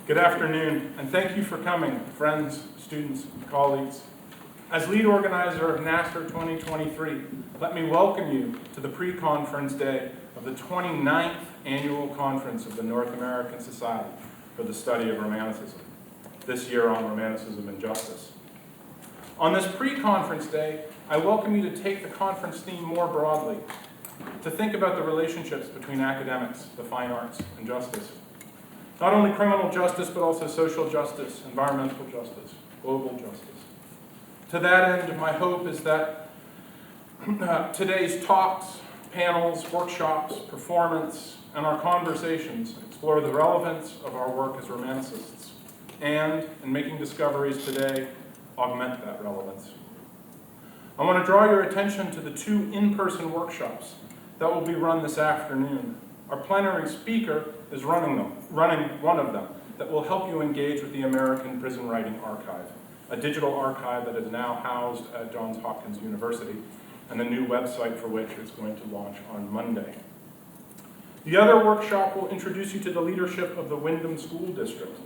Good afternoon, and thank you for coming, friends, students, colleagues. As lead organizer of NASSR 2023, let me welcome you to the pre-conference day of the 29th Annual Conference of the North American Society for the Study of Romanticism, this year on Romanticism and Justice. On this pre-conference day, I welcome you to take the conference theme more broadly, to think about the relationships between academics, the fine arts, and justice. Not only criminal justice, but also social justice, environmental justice, global justice. To that end, my hope is that today's talks, panels, workshops, performance, and our conversations explore the relevance of our work as romanticists, and, in making discoveries today, augment that relevance. I want to draw your attention to the two in-person workshops that will be run this afternoon. Our plenary speaker is running one of them that will help you engage with the American Prison Writing Archive, a digital archive that is now housed at Johns Hopkins University, and the new website for which is going to launch on Monday. The other workshop will introduce you to the leadership of the Wyndham School District,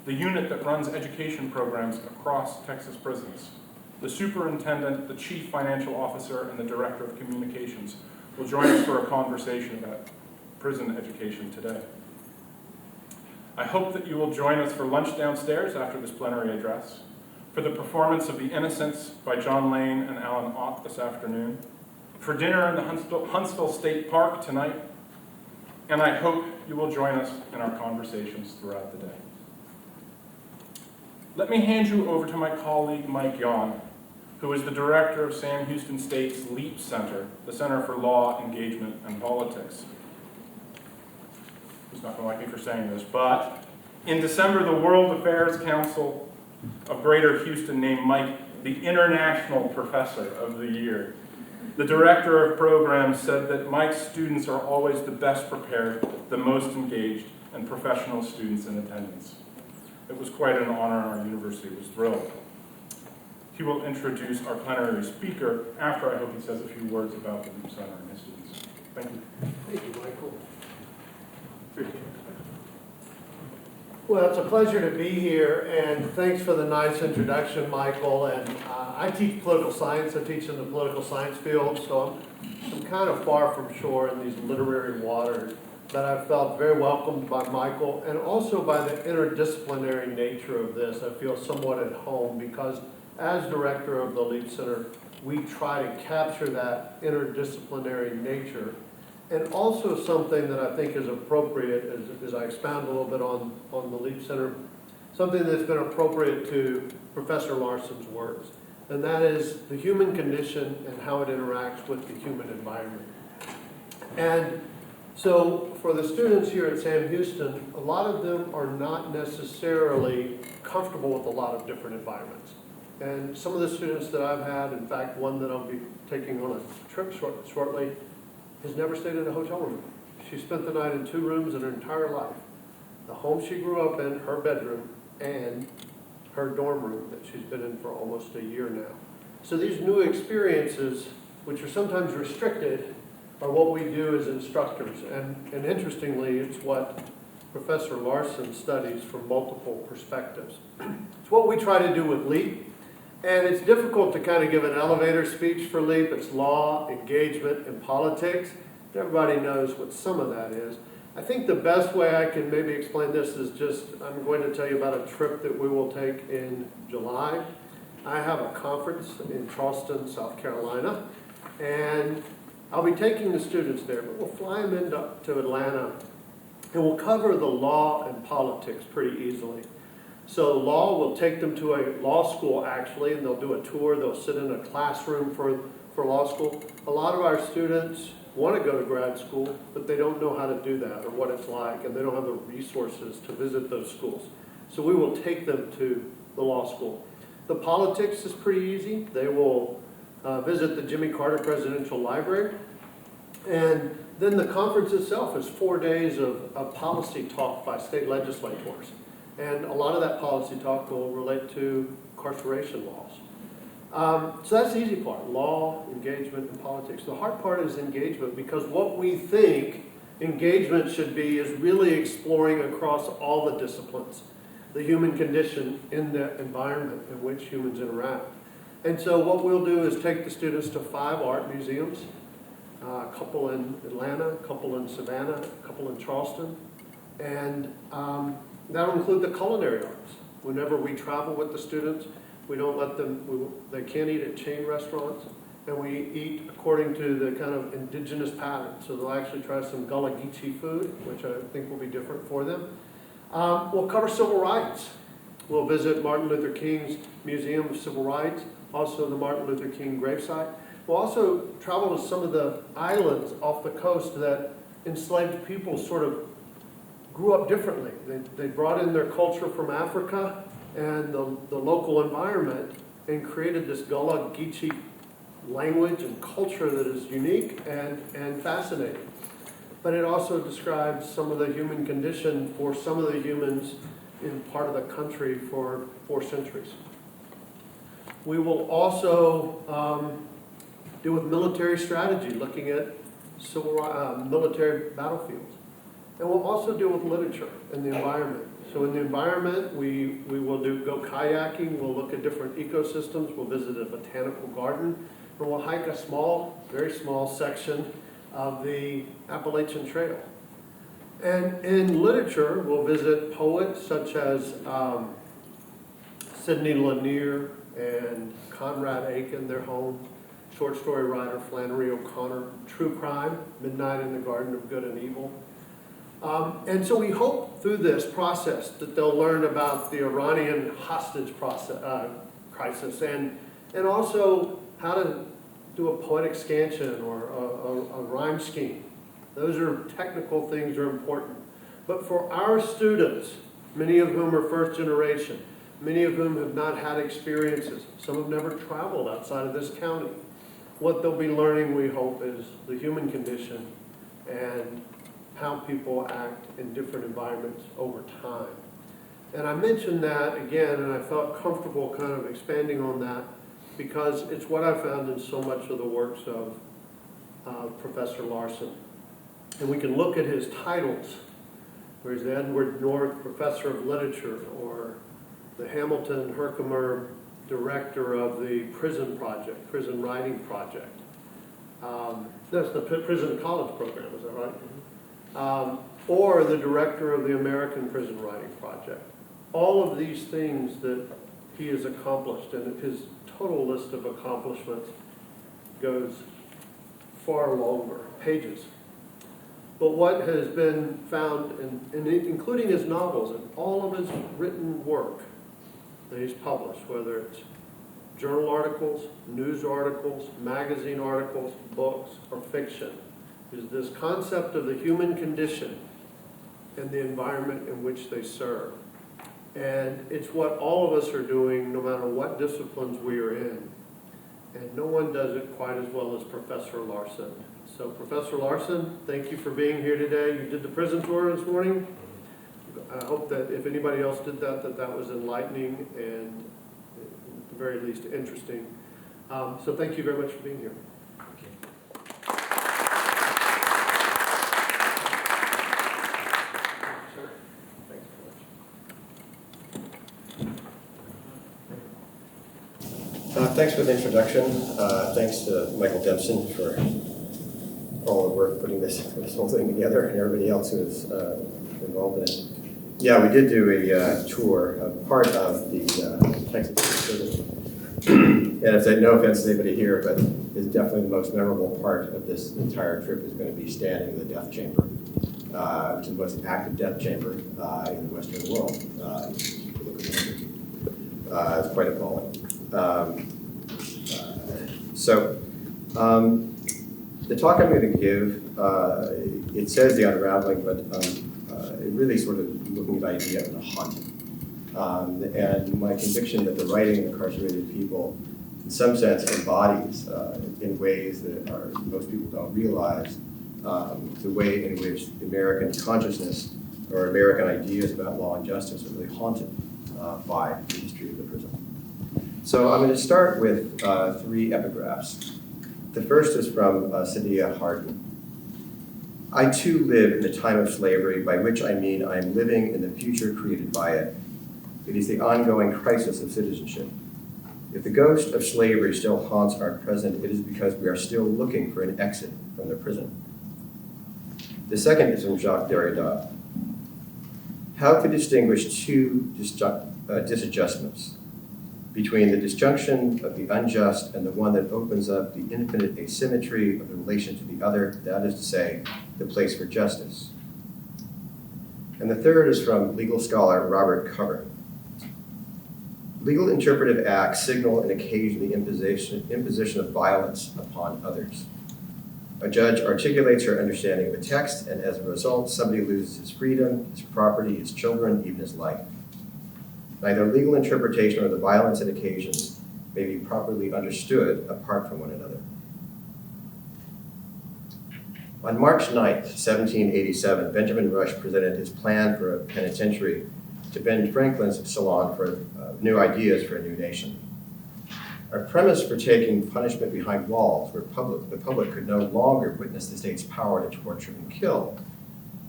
the unit that runs education programs across Texas prisons. The superintendent, the chief financial officer, and the director of communications will join us for a conversation about prison education today. I hope that you will join us for lunch downstairs after this plenary address, for the performance of The Innocents by John Lane and Alan Ott this afternoon, for dinner in the Huntsville State Park tonight, and I hope you will join us in our conversations throughout the day. Let me hand you over to my colleague, Mike Yawn, who is the director of Sam Houston State's LEAP Center, the Center for Law, Engagement, and Politics. He's not going to like me for saying this, but in December, the World Affairs Council of Greater Houston named Mike the International Professor of the Year. The director of programs said that Mike's students are always the best prepared, the most engaged, and professional students in attendance. It was quite an honor, and our university was thrilled. He will introduce our plenary speaker after I hope he says a few words about the LEAP Center and his students. Thank you. Thank you, Michael. Well, it's a pleasure to be here, and thanks for the nice introduction, Michael. And I teach political science. I teach in the political science field, so I'm kind of far from shore in these literary waters. But I felt very welcomed by Michael, and also by the interdisciplinary nature of this. I feel somewhat at home because as director of the LEAP Center, we try to capture that interdisciplinary nature. And also something that I think is appropriate, as I expound a little bit on the LEAP Center, something that's been appropriate to Professor Larson's works, and that is the human condition and how it interacts with the human environment. And so for the students here at Sam Houston, a lot of them are not necessarily comfortable with a lot of different environments. And some of the students that I've had, in fact, one that I'll be taking on a trip shortly, has never stayed in a hotel room. She spent the night in 2 rooms in her entire life. The home she grew up in, her bedroom, and her dorm room that she's been in for almost a year now. So these new experiences, which are sometimes restricted, are what we do as instructors. And interestingly, it's what Professor Larson studies from multiple perspectives. It's what we try to do with LEAP. And it's difficult to kind of give an elevator speech for LEAP. It's law, engagement, and politics. Everybody knows what some of that is. I think the best way I can maybe explain this is just, I'm going to tell you about a trip that we will take in July. I have a conference in Charleston, South Carolina, and I'll be taking the students there, but we'll fly them to Atlanta, and we'll cover the law and politics pretty easily. So law will take them to a law school, actually, and they'll do a tour. They'll sit in a classroom for law school. A lot of our students want to go to grad school, but they don't know how to do that or what it's like, and they don't have the resources to visit those schools. So we will take them to the law school. The politics is pretty easy. They will visit the Jimmy Carter Presidential Library. And then the conference itself is 4 days of policy talk by state legislators. And a lot of that policy talk will relate to incarceration laws. So that's the easy part, law, engagement, and politics. The hard part is engagement, because what we think engagement should be is really exploring across all the disciplines. the human condition in the environment in which humans interact. And so what we'll do is take the students to 5 art museums, a couple in Atlanta, a couple in Savannah, a couple in Charleston, and that'll include the culinary arts. Whenever we travel with the students, we don't let them, they can't eat at chain restaurants, and we eat according to the kind of indigenous pattern. So they'll actually try some Gullah Geechee food, which I think will be different for them. We'll cover civil rights. We'll visit Martin Luther King's Museum of Civil Rights, also the Martin Luther King gravesite. We'll also travel to some of the islands off the coast that enslaved people sort of grew up differently. They brought in their culture from Africa and the local environment and created this Gullah Geechee language and culture that is unique and fascinating. But it also describes some of the human condition for some of the humans in part of the country for 4 centuries. We will also deal with military strategy, looking at military battlefields. And we'll also deal with literature and the environment. So in the environment, we will go kayaking, we'll look at different ecosystems, we'll visit a botanical garden, and we'll hike a small, very small section of the Appalachian Trail. And in literature, we'll visit poets such as Sidney Lanier and Conrad Aiken, their home, short story writer Flannery O'Connor, true crime, Midnight in the Garden of Good and Evil. And so we hope through this process that they'll learn about the Iranian hostage crisis and also how to do a poetic scansion or a rhyme scheme. Those are technical things that are important. But for our students, many of whom are first generation, many of whom have not had experiences, some have never traveled outside of this county, what they'll be learning, we hope, is the human condition and how people act in different environments over time. And I mentioned that again, and I felt comfortable kind of expanding on that because it's what I found in so much of the works of Professor Larson. And we can look at his titles, where he's the Edward North Professor of Literature, or the Hamilton Herkimer Director of the Prison Project, Prison Writing Project. That's the Prison College Program, is that right? Or the Director of the American Prison Writing Project. All of these things that he has accomplished, and his total list of accomplishments goes far longer, pages. But what has been found, including his novels and all of his written work that he's published, whether it's journal articles, news articles, magazine articles, books, or fiction, is this concept of the human condition and the environment in which they serve. And it's what all of us are doing no matter what disciplines we are in. And no one does it quite as well as Professor Larson. So Professor Larson, thank you for being here today. You did the prison tour this morning. I hope that if anybody else did that, that was enlightening and at the very least interesting. So thank you very much for being here. Thanks for the introduction. Thanks to Michael Demson for all the work putting this whole thing together and everybody else who is involved in it. Yeah, we did do a tour of part of the Texas prison. And as I no offense to anybody here, but it's definitely the most memorable part of this entire trip is going to be standing in the death chamber, which is the most active death chamber in the Western world. If you look at it, it's quite appalling. The talk I'm going to give, it says the unraveling, but it really sort of looking at the idea of the haunting. And my conviction that the writing of incarcerated people, in some sense, embodies, in ways that most people don't realize, the way in which American consciousness or American ideas about law and justice are really haunted by the history of the prison. So I'm going to start with 3 epigraphs. The first is from Sadia Harden. I too live in the time of slavery, by which I mean I am living in the future created by it. It is the ongoing crisis of citizenship. If the ghost of slavery still haunts our present, it is because we are still looking for an exit from the prison. The second is from Jacques Derrida. How to distinguish two disadjustments between the disjunction of the unjust and the one that opens up the infinite asymmetry of the relation to the other, that is to say, the place for justice. And the third is from legal scholar Robert Cover. Legal interpretive acts signal and occasion the imposition of violence upon others. A judge articulates her understanding of a text, and as a result, somebody loses his freedom, his property, his children, even his life. Neither legal interpretation nor the violence it occasions may be properly understood apart from one another. On March 9th, 1787, Benjamin Rush presented his plan for a penitentiary to Ben Franklin's salon for new ideas for a new nation. Our premise for taking punishment behind walls where the public could no longer witness the state's power to torture and kill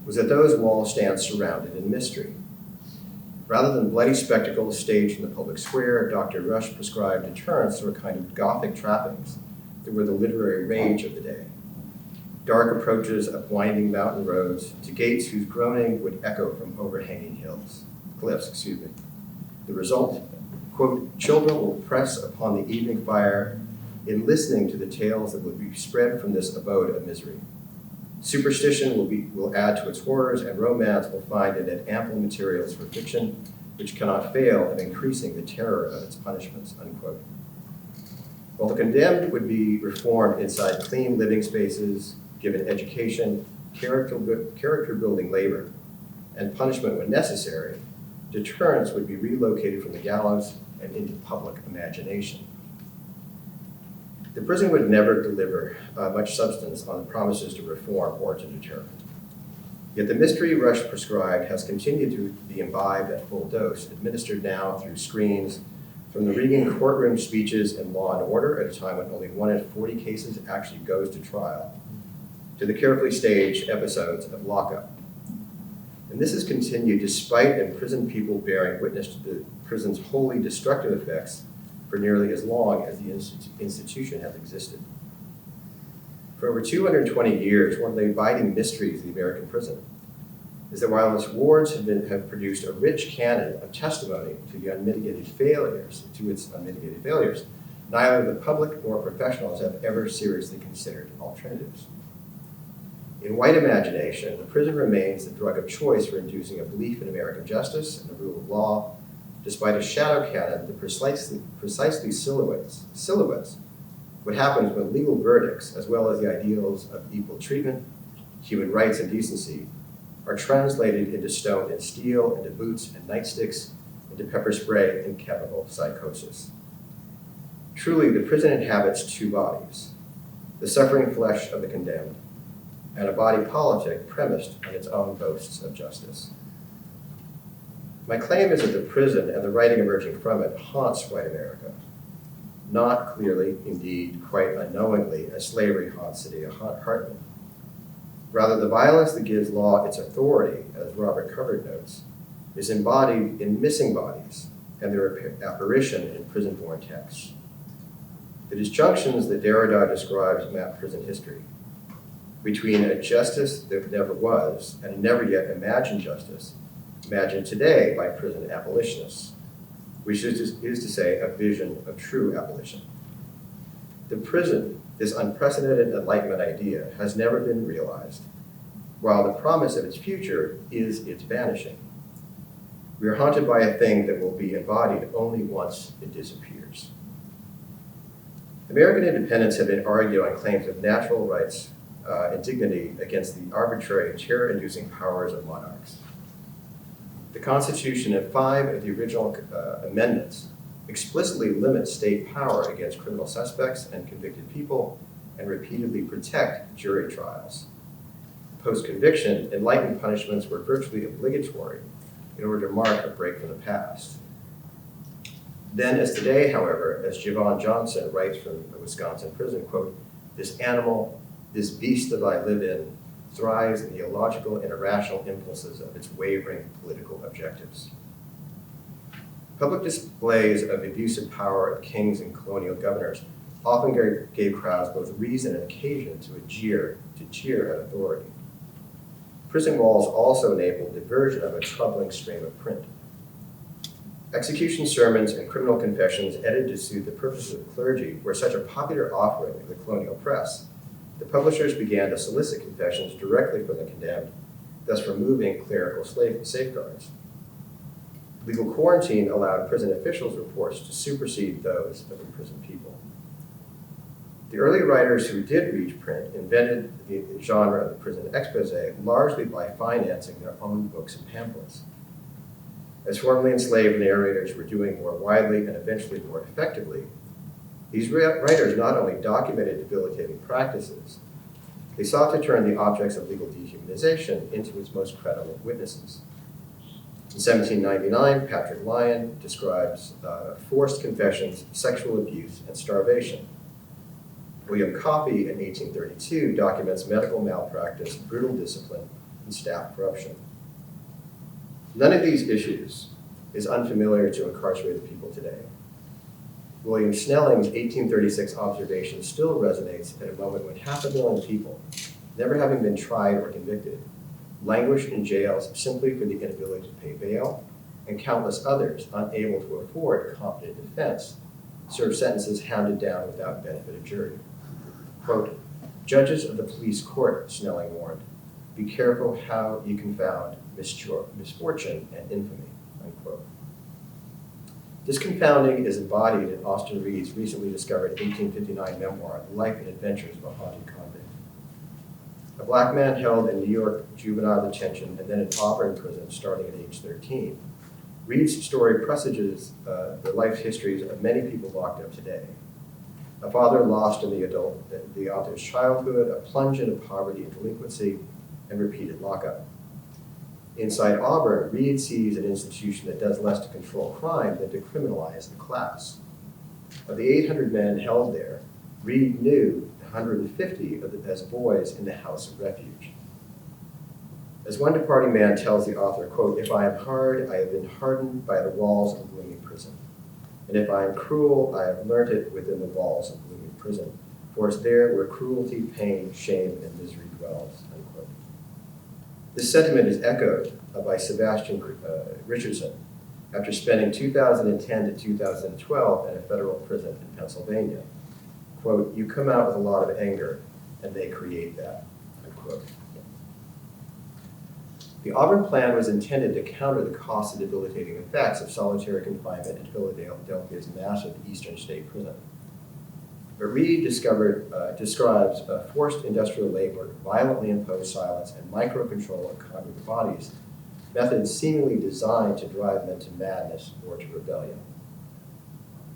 was that those walls stand surrounded in mystery. Rather than bloody spectacles staged in the public square, Dr. Rush prescribed deterrence through a kind of Gothic trappings that were the literary rage of the day. Dark approaches up winding mountain roads to gates whose groaning would echo from overhanging cliffs. The result, quote, children will press upon the evening fire in listening to the tales that will be spread from this abode of misery. Superstition will add to its horrors, and romance will find in it ample materials for fiction, which cannot fail of increasing the terror of its punishments, unquote. While the condemned would be reformed inside clean living spaces, given education, character-building labor, and punishment when necessary, deterrence would be relocated from the gallows and into public imagination. The prison would never deliver much substance on the promises to reform or to deter. Yet the mystery Rush prescribed has continued to be imbibed at full dose, administered now through screens from the Regan courtroom speeches in Law and Order at a time when only 1 in 40 cases actually goes to trial, to the carefully staged episodes of lockup. And this has continued despite imprisoned people bearing witness to the prison's wholly destructive effects for nearly as long as the institution has existed. For over 220 years, one of the abiding mysteries of the American prison is that while its wards have produced a rich canon of testimony to its unmitigated failures, neither the public nor professionals have ever seriously considered alternatives. In white imagination, the prison remains the drug of choice for inducing a belief in American justice and the rule of law, despite a shadow canon that precisely silhouettes what happens when legal verdicts, as well as the ideals of equal treatment, human rights, and decency, are translated into stone and steel, into boots and nightsticks, into pepper spray and chemical psychosis. Truly, the prison inhabits two bodies, the suffering flesh of the condemned, and a body politic premised on its own boasts of justice. My claim is that the prison and the writing emerging from it haunts white America, not clearly, indeed, quite unknowingly, as slavery haunts Sadia Hartman. Rather, the violence that gives law its authority, as Robert Cover notes, is embodied in missing bodies and their apparition in prison-born texts. The disjunctions that Derrida describes map prison history between a justice that never was and a never yet imagined justice imagined today by prison abolitionists, which is to say a vision of true abolition. The prison, this unprecedented Enlightenment idea, has never been realized, while the promise of its future is its vanishing. We are haunted by a thing that will be embodied only once it disappears. American independents have been arguing claims of natural rights and dignity against the arbitrary, terror-inducing powers of monarchs. The Constitution and 5 of the original amendments explicitly limit state power against criminal suspects and convicted people and repeatedly protect jury trials. Post-conviction, enlightened punishments were virtually obligatory in order to mark a break from the past. Then as today, however, as Javon Johnson writes from a Wisconsin prison, quote, "This animal, this beast that I live in, thrives in the illogical and irrational impulses of its wavering political objectives." Public displays of abusive power of kings and colonial governors often gave crowds both reason and occasion to cheer at authority. Prison walls also enabled diversion of a troubling stream of print. Execution sermons and criminal confessions edited to suit the purposes of the clergy were such a popular offering of the colonial press, the publishers began to solicit confessions directly from the condemned, thus removing clerical safeguards. Legal quarantine allowed prison officials' reports to supersede those of imprisoned people. The early writers who did reach print invented the genre of the prison expose largely by financing their own books and pamphlets. As formerly enslaved narrators were doing more widely and eventually more effectively, these writers not only documented debilitating practices, they sought to turn the objects of legal dehumanization into its most credible witnesses. In 1799, Patrick Lyon describes forced confessions, sexual abuse, and starvation. William Coffey in 1832 documents medical malpractice, brutal discipline, and staff corruption. None of these issues is unfamiliar to incarcerated people today. William Snelling's 1836 observation still resonates at a moment when 500,000 people, never having been tried or convicted, languished in jails simply for the inability to pay bail, and countless others, unable to afford a competent defense, served sentences hounded down without benefit of jury. Quote, "Judges of the police court," Snelling warned, "be careful how you confound misfortune and infamy," unquote. This confounding is embodied in Austin Reed's recently discovered 1859 memoir, The Life and Adventures of a Haunted Convict. A black man held in New York juvenile detention and then in Auburn prison starting at age 13. Reed's story presages the life histories of many people locked up today. A father lost in the author's childhood, a plunge into poverty and delinquency, and repeated lockup. Inside Auburn, Reed sees an institution that does less to control crime than to criminalize the class. Of the 800 men held there, Reed knew 150 of them as boys in the House of Refuge. As one departing man tells the author, quote, "If I am hard, I have been hardened by the walls of gloomy prison. And if I am cruel, I have learnt it within the walls of gloomy prison. For it's there where cruelty, pain, shame, and misery dwells," unquote. This sentiment is echoed by Sebastian Richardson after spending 2010 to 2012 in a federal prison in Pennsylvania. Quote, "You come out with a lot of anger, and they create that," unquote. The Auburn plan was intended to counter the cost and debilitating effects of solitary confinement in Philadelphia's massive Eastern State Prison. But Reed describes forced industrial labor, violently imposed silence, and micro-control of convict bodies, methods seemingly designed to drive men to madness or to rebellion.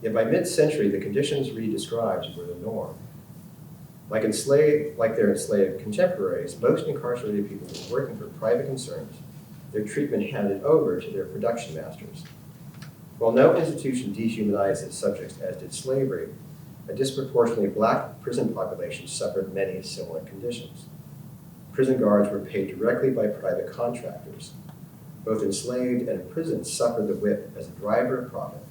Yet by mid-century, the conditions Reed describes were the norm. Like their enslaved contemporaries, most incarcerated people were working for private concerns, their treatment handed over to their production masters. While no institution dehumanized its subjects as did slavery, a disproportionately black prison population suffered many similar conditions. Prison guards were paid directly by private contractors. Both enslaved and imprisoned suffered the whip as a driver of profit,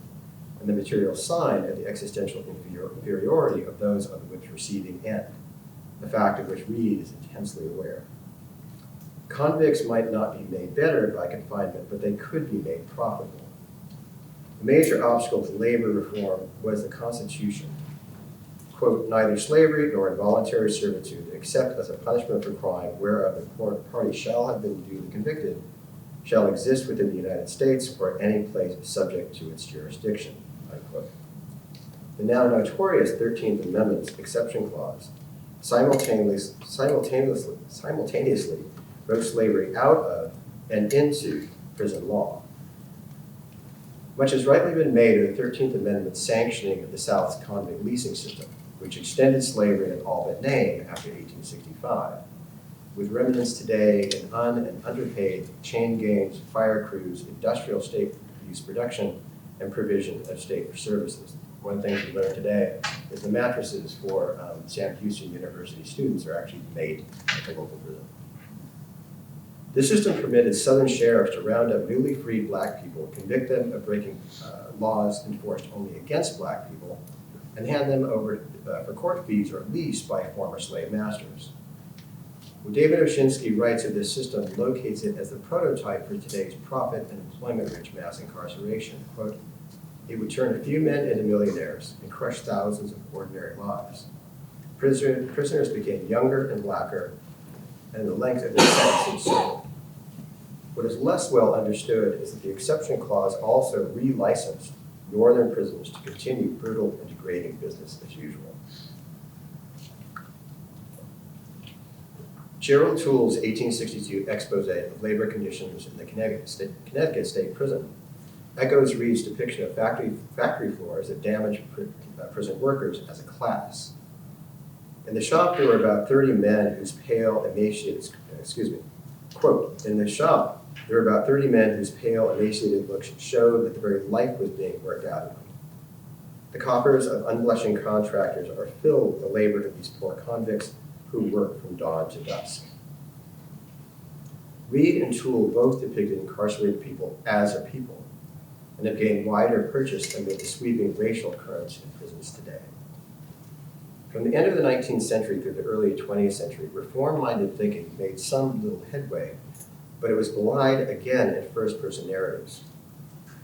and the material sign of the existential inferiority of those on the whip's receiving end, a fact of which Reed is intensely aware. Convicts might not be made better by confinement, but they could be made profitable. A major obstacle to labor reform was the Constitution. Quote, "Neither slavery nor involuntary servitude, except as a punishment for crime whereof the party shall have been duly convicted, shall exist within the United States or any place subject to its jurisdiction," unquote. The now notorious 13th Amendment's exception clause simultaneously wrote slavery out of and into prison law. Much has rightly been made of the 13th Amendment's sanctioning of the South's convict leasing system, which extended slavery in all but name after 1865, with remnants today in and underpaid chain gangs, fire crews, industrial state use production, and provision of state services. One thing we learned today is the mattresses for Sam Houston University students are actually made at the local prison. This system permitted Southern sheriffs to round up newly freed black people, convict them of breaking laws enforced only against black people, and hand them over for court fees or lease by former slave masters. Well, David Oshinsky writes of this system, locates it as the prototype for today's profit and employment-rich mass incarceration. Quote, "It would turn a few men into millionaires and crush thousands of ordinary lives. Prisoners became younger and blacker, and the length of their sentences served. What is less well understood is that the exception clause also relicensed northern prisons to continue brutal and degrading business as usual." Gerald Toole's 1862 expose of labor conditions in the Connecticut State Prison echoes Reed's depiction of factory floors that damage prison workers as a class. In the shop, there were about 30 men whose pale, emaciated, quote, "In the shop, there were about 30 men whose pale, emaciated looks showed that the very life was being worked out of them. The coffers of unblushing contractors are filled with the labor of these poor convicts who work from dawn to dusk." Reed and Toole both depicted incarcerated people as a people and have gained wider purchase amid the sweeping racial currents in prisons today. From the end of the 19th century through the early 20th century, reform-minded thinking made some little headway, but it was belied again in first-person narratives.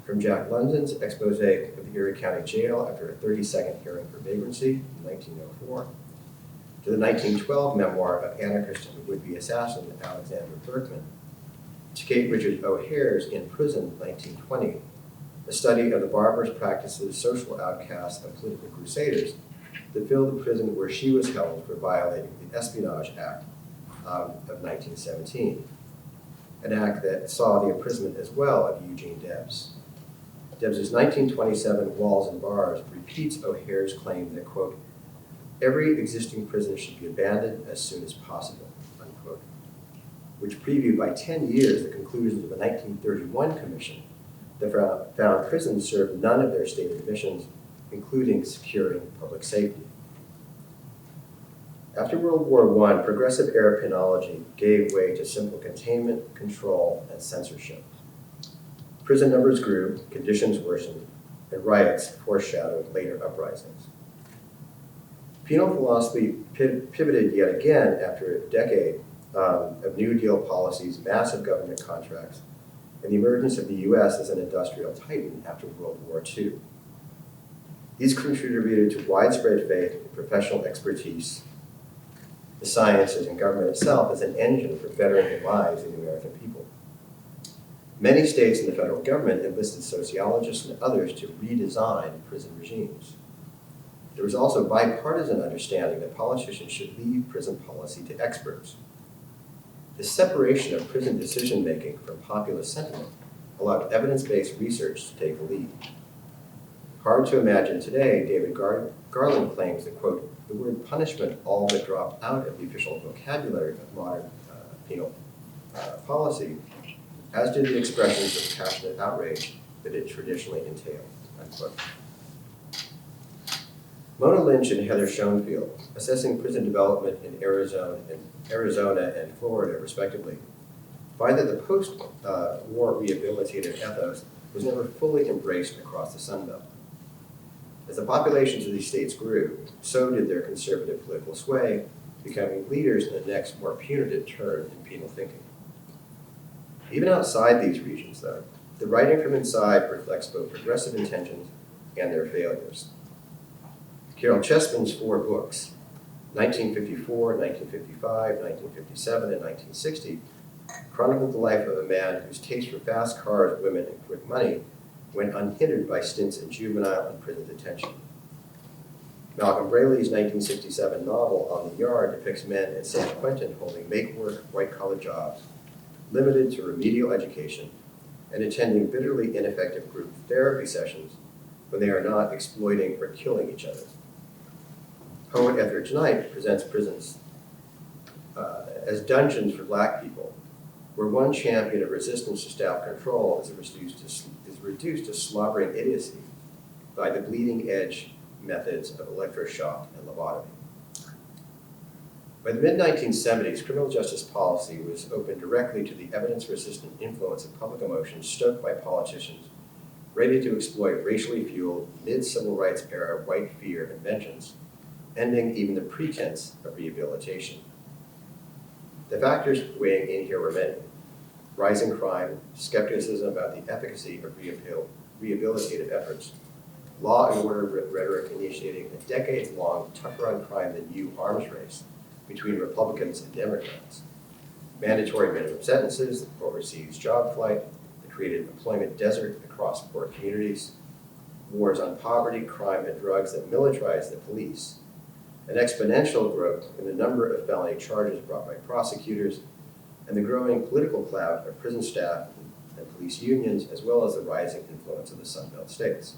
From Jack London's expose of the Erie County Jail after a 30-second hearing for vagrancy in 1904, to the 1912 memoir of anarchist and would-be assassin Alexander Berkman, to Kate Richards O'Hare's In Prison, 1920, a study of the barbarous practices, social outcasts, and political crusaders that filled the prison where she was held for violating the Espionage Act of 1917, an act that saw the imprisonment as well of Eugene Debs. Debs' 1927 Walls and Bars repeats O'Hare's claim that, quote, "Every existing prison should be abandoned as soon as possible," unquote, which previewed by 10 years the conclusions of the 1931 commission that found prisons served none of their stated missions, including securing public safety. After World War I, progressive era penology gave way to simple containment, control, and censorship. Prison numbers grew, conditions worsened, and riots foreshadowed later uprisings. Penal philosophy pivoted yet again after a decade of New Deal policies, massive government contracts, and the emergence of the U.S. as an industrial titan after World War II. These contributed to widespread faith in professional expertise, the sciences, and government itself as an engine for bettering the lives of the American people. Many states and the federal government enlisted sociologists and others to redesign prison regimes. There was also bipartisan understanding that politicians should leave prison policy to experts. The separation of prison decision-making from populist sentiment allowed evidence-based research to take the lead. Hard to imagine today, David Garland claims that, quote, "The word punishment all but dropped out of the official vocabulary of modern penal policy, as did the expressions of passionate outrage that it traditionally entailed," unquote. Mona Lynch and Heather Schoenfield, assessing prison development in Arizona and Florida, respectively, find that the post-war rehabilitative ethos was never fully embraced across the Sun Belt. As the populations of these states grew, so did their conservative political sway, becoming leaders in the next, more punitive turn in penal thinking. Even outside these regions, though, the writing from inside reflects both progressive intentions and their failures. Carol Chessman's 4 books, 1954, 1955, 1957, and 1960, chronicled the life of a man whose taste for fast cars, women, and quick money went unhindered by stints in juvenile and prison detention. Malcolm Braley's 1967 novel On the Yard depicts men in San Quentin holding make-work, white-collar jobs, limited to remedial education, and attending bitterly ineffective group therapy sessions when they are not exploiting or killing each other. Poet Etheridge Knight presents prisons as dungeons for black people, where one champion of resistance to staff control is reduced to slobbering idiocy by the bleeding edge methods of electroshock and lobotomy. By the mid-1970s, criminal justice policy was open directly to the evidence-resistant influence of public emotion stoked by politicians ready to exploit racially fueled mid-civil rights era white fear and vengeance, ending even the pretense of rehabilitation. The factors weighing in here were many: rising crime, skepticism about the efficacy of rehabilitative efforts, law and order rhetoric initiating a decades-long tougher on crime than you arms race between Republicans and Democrats, mandatory minimum sentences, overseas job flight that created an employment desert across poor communities, wars on poverty, crime, and drugs that militarized the police, an exponential growth in the number of felony charges brought by prosecutors, and the growing political clout of prison staff and police unions, as well as the rising influence of the Sun Belt states.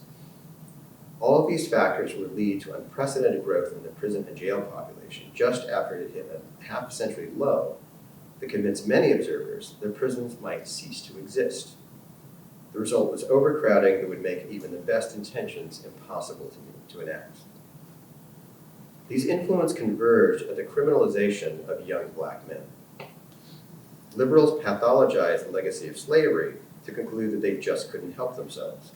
All of these factors would lead to unprecedented growth in the prison and jail population just after it hit a half-century low that convinced many observers that prisons might cease to exist. The result was overcrowding that would make even the best intentions impossible to enact. These influences converged at the criminalization of young black men. Liberals pathologized the legacy of slavery to conclude that they just couldn't help themselves,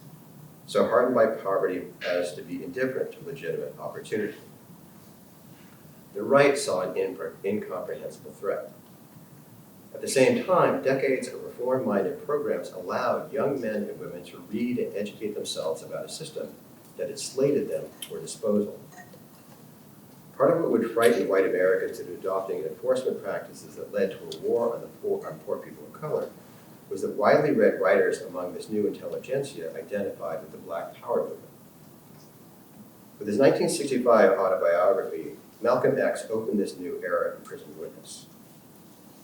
so hardened by poverty as to be indifferent to legitimate opportunity. The right saw an incomprehensible threat. At the same time, decades of reform-minded programs allowed young men and women to read and educate themselves about a system that had slated them for disposal. Part of what would frighten white Americans into adopting enforcement practices that led to a war on poor people of color was that widely read writers among this new intelligentsia identified with the Black Power movement. With his 1965 autobiography, Malcolm X opened this new era in prison witness.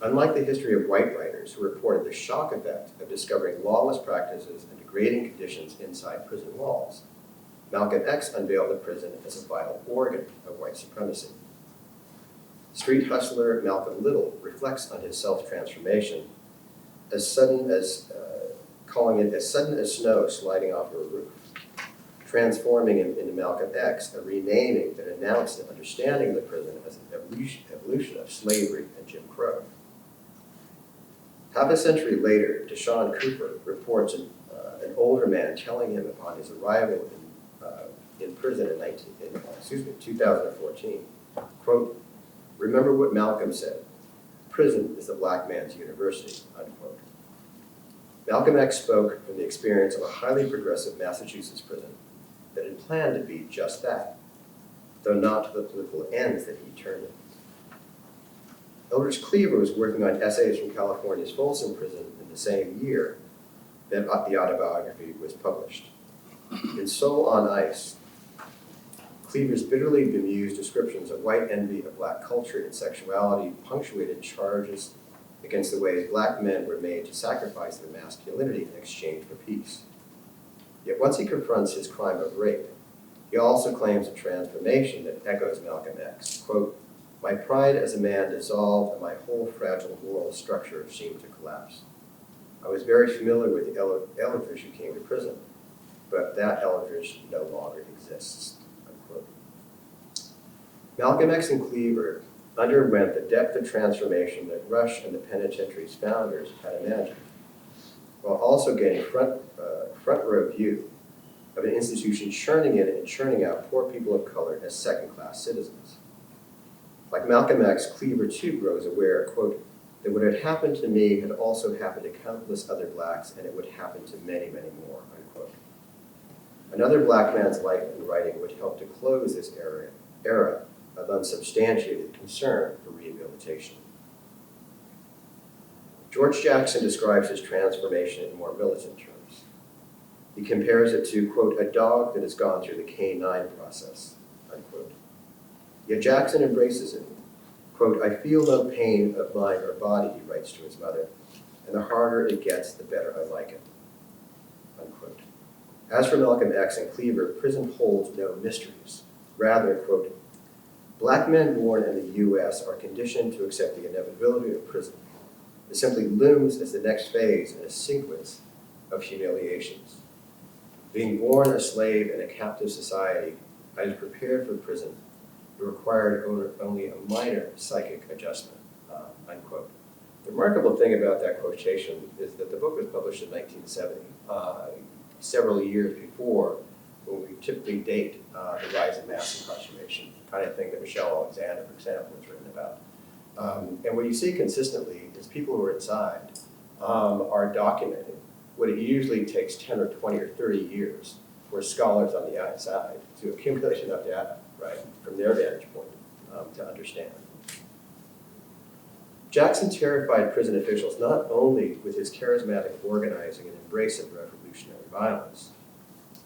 Unlike the history of white writers who reported the shock effect of discovering lawless practices and degrading conditions inside prison walls, Malcolm X unveiled the prison as a vital organ of white supremacy. Street hustler Malcolm Little reflects on his self-transformation calling it as sudden as snow sliding off a roof, transforming him into Malcolm X, a renaming that announced an understanding of the prison as an evolution of slavery and Jim Crow. Half a century later, Deshaun Cooper reports an older man telling him upon his arrival in prison in 2014, quote, "Remember what Malcolm said, prison is the black man's university," unquote. Malcolm X spoke from the experience of a highly progressive Massachusetts prison that had planned to be just that, though not to the political ends that he turned it. Eldridge Cleaver was working on essays from California's Folsom prison in the same year that the autobiography was published. In Soul on Ice, Cleaver's bitterly bemused descriptions of white envy of black culture and sexuality punctuated charges against the ways black men were made to sacrifice their masculinity in exchange for peace. Yet once he confronts his crime of rape, he also claims a transformation that echoes Malcolm X. Quote, "My pride as a man dissolved and my whole fragile moral structure seemed to collapse. I was very familiar with the Eldridge who came to prison, but that Eldridge no longer exists," unquote. Malcolm X and Cleaver underwent the depth of transformation that Rush and the Penitentiary's founders had imagined, while also getting front row view of an institution churning in and churning out poor people of color as second-class citizens. Like Malcolm X, Cleaver too grows aware, quote, "that what had happened to me had also happened to countless other blacks, and it would happen to many, many more," unquote. Another black man's life and writing would help to close this era of unsubstantiated concern for rehabilitation. George Jackson describes his transformation in more militant terms. He compares it to, quote, "a dog that has gone through the canine process," unquote. Yet Jackson embraces it. Quote, "I feel no pain of mind or body," he writes to his mother, "and the harder it gets, the better I like it," unquote. As for Malcolm X and Cleaver, prison holds no mysteries. Rather, quote, "black men born in the U.S. are conditioned to accept the inevitability of prison. It simply looms as the next phase in a sequence of humiliations. Being born a slave in a captive society, I was prepared for prison, It required only a minor psychic adjustment, unquote. The remarkable thing about that quotation is that the book was published in 1970, several years before when we typically date the rise of mass incarceration, the kind of thing that Michelle Alexander, for example, has written about. And what you see consistently is people who are inside are documenting what it usually takes 10 or 20 or 30 years for scholars on the outside to accumulate enough data, right, from their vantage point to understand. Jackson terrified prison officials not only with his charismatic organizing and embrace of revolutionary violence.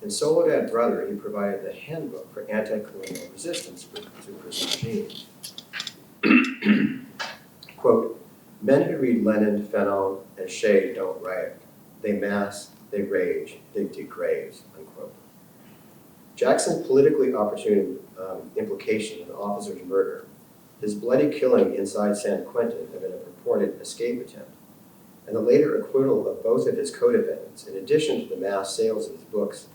In Soledad Brother, he provided the handbook for anti-colonial resistance to prison regime. Quote, men who read Lenin, Fanon, and Shea don't riot. They mass, they rage, they dig graves, unquote. Jackson's politically opportune implication in the officer's murder, his bloody killing inside San Quentin had been a purported escape attempt, and the later acquittal of both of his co-defendants, in addition to the mass sales of his books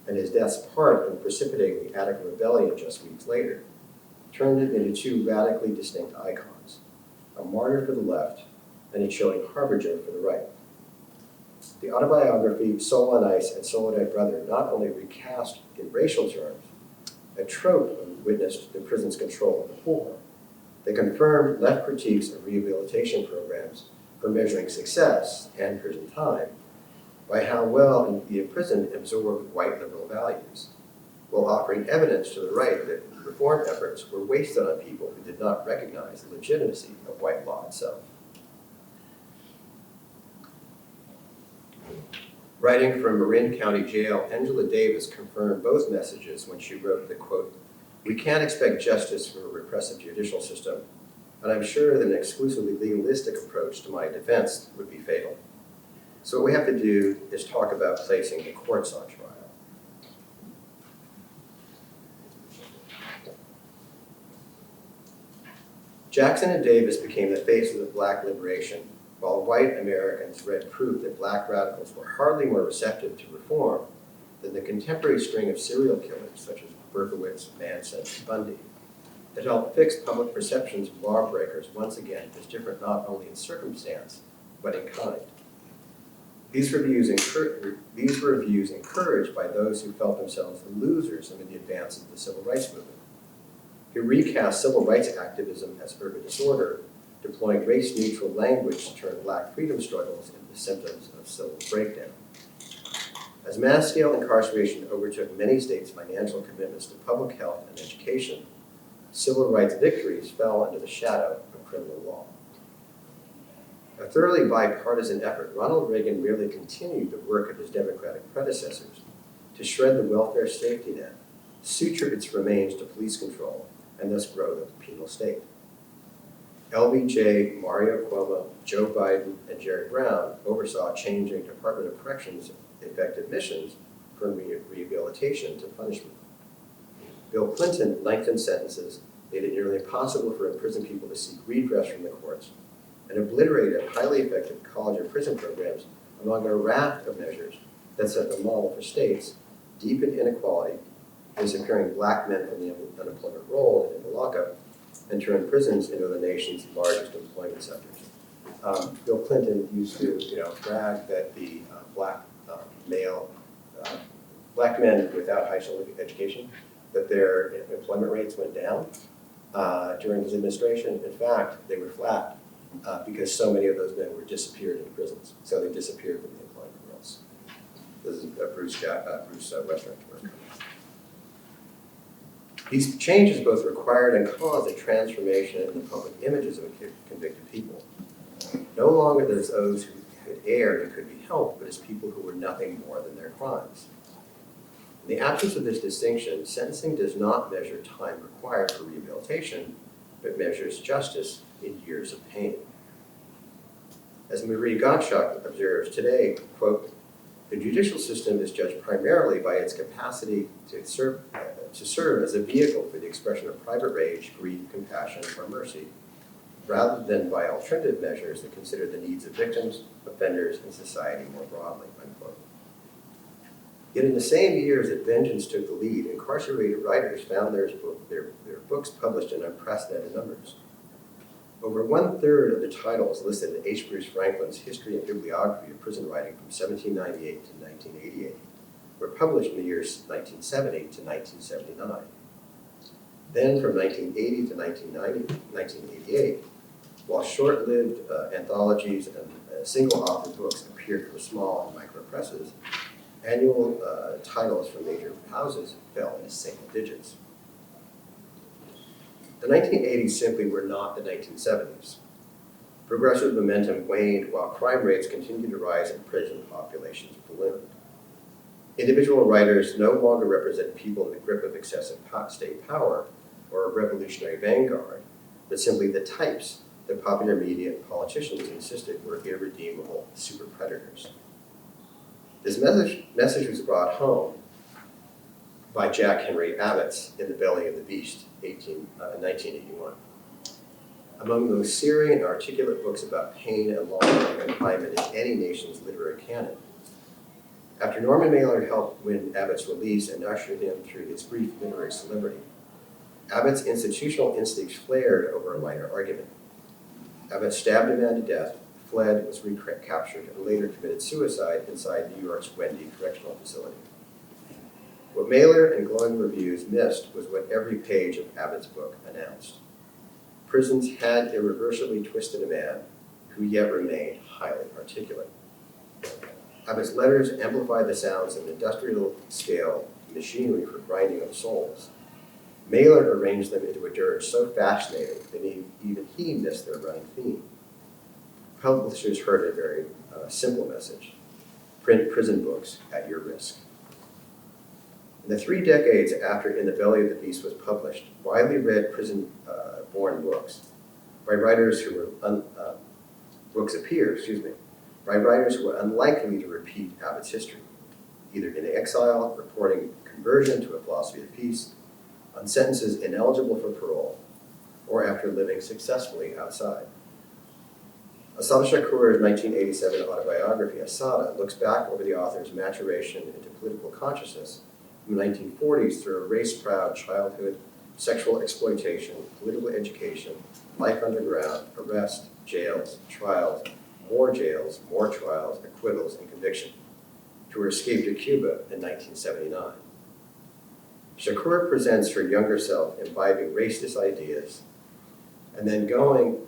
and his death's part in precipitating the Attica Rebellion just weeks later, turned him into two radically distinct icons, a martyr for the left and a chilling harbinger for the right. The autobiography Soul on Ice and Soledad Brother not only recast in racial terms a trope witnessed in prison's control of the poor, they confirmed left critiques of rehabilitation programs for measuring success and prison time by how well the imprisoned absorbed white liberal values, while offering evidence to the right that reform efforts were wasted on people who did not recognize the legitimacy of white law itself. Writing from Marin County Jail, Angela Davis confirmed both messages when she wrote that, quote, we can't expect justice from a repressive judicial system, and I'm sure that an exclusively legalistic approach to my defense would be fatal. So what we have to do is talk about placing the courts on trial. Jackson and Davis became the faces of black liberation, while white Americans read proof that black radicals were hardly more receptive to reform than the contemporary string of serial killers such as Berkowitz, Manson, and Bundy that helped fix public perceptions of lawbreakers once again as different not only in circumstance, but in kind. These were views encouraged by those who felt themselves the losers amid the advances of the civil rights movement, who recast civil rights activism as urban disorder, deploying race-neutral language to turn black freedom struggles into symptoms of civil breakdown. As mass-scale incarceration overtook many states' financial commitments to public health and education, civil rights victories fell under the shadow of criminal law. A thoroughly bipartisan effort, Ronald Reagan merely continued the work of his Democratic predecessors to shred the welfare safety net, suture its remains to police control, and thus grow the penal state. LBJ, Mario Cuomo, Joe Biden, and Jerry Brown oversaw changing Department of Corrections' effective missions from rehabilitation to punishment. Bill Clinton lengthened sentences, made it nearly impossible for imprisoned people to seek redress from the courts, and obliterated highly effective college or prison programs among a raft of measures that set the model for states, deepened inequality, disappearing black men from the unemployment roll and into lockup, and turned prisons into the nation's largest employment sectors. Bill Clinton used to, brag that the black men without high school education, that their employment rates went down during his administration. In fact, they were flat because so many of those men were disappeared in prisons. So they disappeared from the employment rolls. This is Bruce Western's work. These changes both required and caused a transformation in the public images of convicted people. No longer as those who had erred and could be helped, but as people who were nothing more than their crimes. In the absence of this distinction, sentencing does not measure time required for rehabilitation, but measures justice in years of pain. As Marie Gottschalk observes today, quote, the judicial system is judged primarily by its capacity to serve as a vehicle for the expression of private rage, grief, compassion, or mercy, rather than by alternative measures that consider the needs of victims, offenders, and society more broadly, unquote. Yet in the same years that vengeance took the lead, incarcerated writers found their books published in unprecedented numbers. Over 1/3 of the titles listed in H. Bruce Franklin's History and Bibliography of Prison Writing from 1798 to 1988 were published in the years 1970 to 1979. Then from 1980 to 1988, while short-lived anthologies and single-author books appeared from small and micro presses, annual titles from major houses fell into single digits. The 1980s simply were not the 1970s. Progressive momentum waned while crime rates continued to rise and prison populations ballooned. Individual writers no longer represent people in the grip of excessive state power or a revolutionary vanguard, but simply the types that popular media and politicians insisted were irredeemable super predators. This message was brought home by Jack Henry Abbott's In the Belly of the Beast, 1981. Among the most searing and articulate books about pain and long-term confinement in any nation's literary canon. After Norman Mailer helped win Abbott's release and ushered him through his brief literary celebrity, Abbott's institutional instincts flared over a minor argument. Abbott stabbed a man to death, fled, was recaptured, and later committed suicide inside New York's Wendy Correctional Facility. What Mailer and glowing reviews missed was what every page of Abbott's book announced. Prisons had irreversibly twisted a man who yet remained highly articulate. Abbott's letters amplified the sounds of industrial-scale machinery for grinding of souls. Mailer arranged them into a dirge so fascinating that even he missed their running theme. Publishers heard a very simple message: print prison books at your risk. In the 3 decades after In the Belly of the Beast was published, widely read prison-born books by writers who were by writers who were unlikely to repeat Abbott's history, either in exile, reporting conversion to a philosophy of peace, on sentences ineligible for parole, or after living successfully outside. Assata Shakur's 1987 autobiography, Assata, looks back over the author's maturation into political consciousness from the 1940s through a race-proud childhood, sexual exploitation, political education, life underground, arrest, jails, trials, more trials, acquittals, and conviction, to her escape to Cuba in 1979. Shakur presents her younger self imbibing racist ideas and then going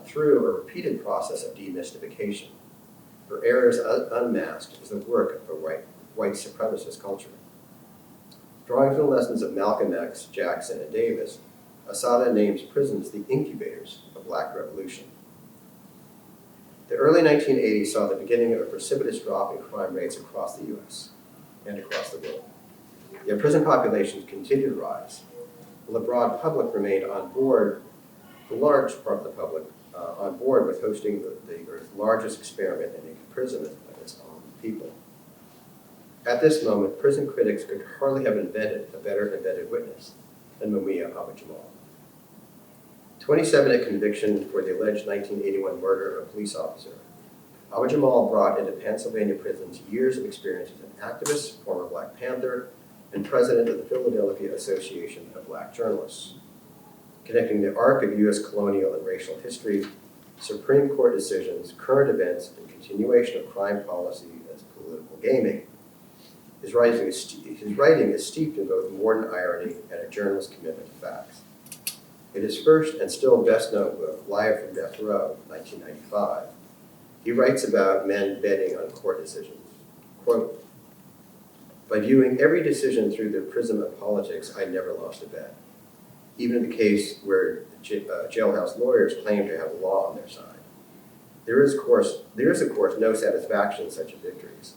through a repeated process of demystification. Her errors unmasked is the work of a white supremacist culture. Drawing from the lessons of Malcolm X, Jackson, and Davis, Assata names prisons the incubators of Black revolution. The early 1980s saw the beginning of a precipitous drop in crime rates across the U.S. and across the world. Yet prison populations continued to rise, while the broad public remained on board, the large part of the public, on board with hosting the Earth's largest experiment in imprisonment of its own people. At this moment, prison critics could hardly have invented a better embedded witness than Mumia Abu-Jamal. 27 at conviction for the alleged 1981 murder of a police officer, Abu-Jamal brought into Pennsylvania prisons years of experience as an activist, former Black Panther, and president of the Philadelphia Association of Black Journalists. Connecting the arc of U.S. colonial and racial history, Supreme Court decisions, current events, and continuation of crime policy as political gaming. His writing is steeped in both modern irony and a journalist's commitment to facts. In his first and still best-known book, Live from Death Row, 1995, he writes about men betting on court decisions. Quote, "By viewing every decision through the prism of politics, I never lost a bet. Even in the case where jailhouse lawyers claim to have the law on their side. There is, of course, no satisfaction in such victories.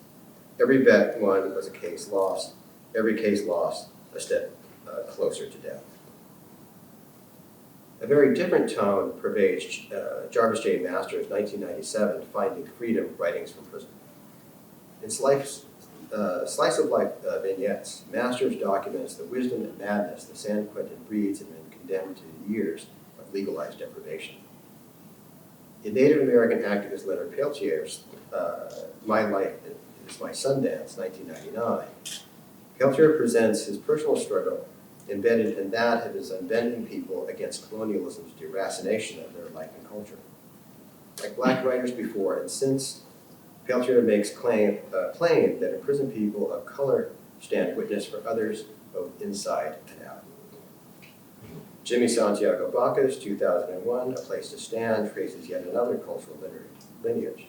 Every bet won was a case lost. Every case lost, a step closer to death." A very different tone pervades Jarvis J. Masters' 1997 Finding Freedom Writings from Prison. In slice of life vignettes, Masters documents the wisdom and madness that San Quentin breeds in men condemned to years of legalized deprivation. In Native American activist Leonard Peltier's My Life It's My Sundance, 1999. Peltier presents his personal struggle embedded in that of his unbending people against colonialism's deracination of their life and culture. Like Black writers before and since, Peltier makes claim that imprisoned people of color stand witness for others both inside and out. Jimmy Santiago Baca's 2001, A Place to Stand, traces yet another cultural lineage.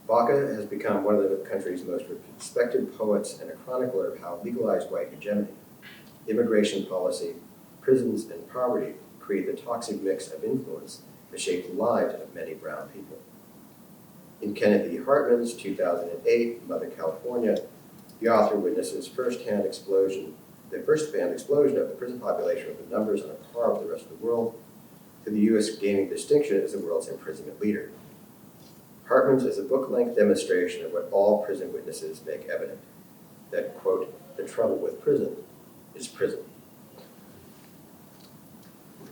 Baca has become one of the country's most respected poets and a chronicler of how legalized white hegemony, immigration policy, prisons, and poverty create the toxic mix of influence that shaped the lives of many brown people. In Kenneth E. Hartman's 2008, Mother California, the author witnesses the first-hand explosion of the prison population with the numbers on a par with the rest of the world, to the U.S. gaining distinction as the world's imprisonment leader. Hartman's is a book-length demonstration of what all prison witnesses make evident, that, quote, the trouble with prison is prison.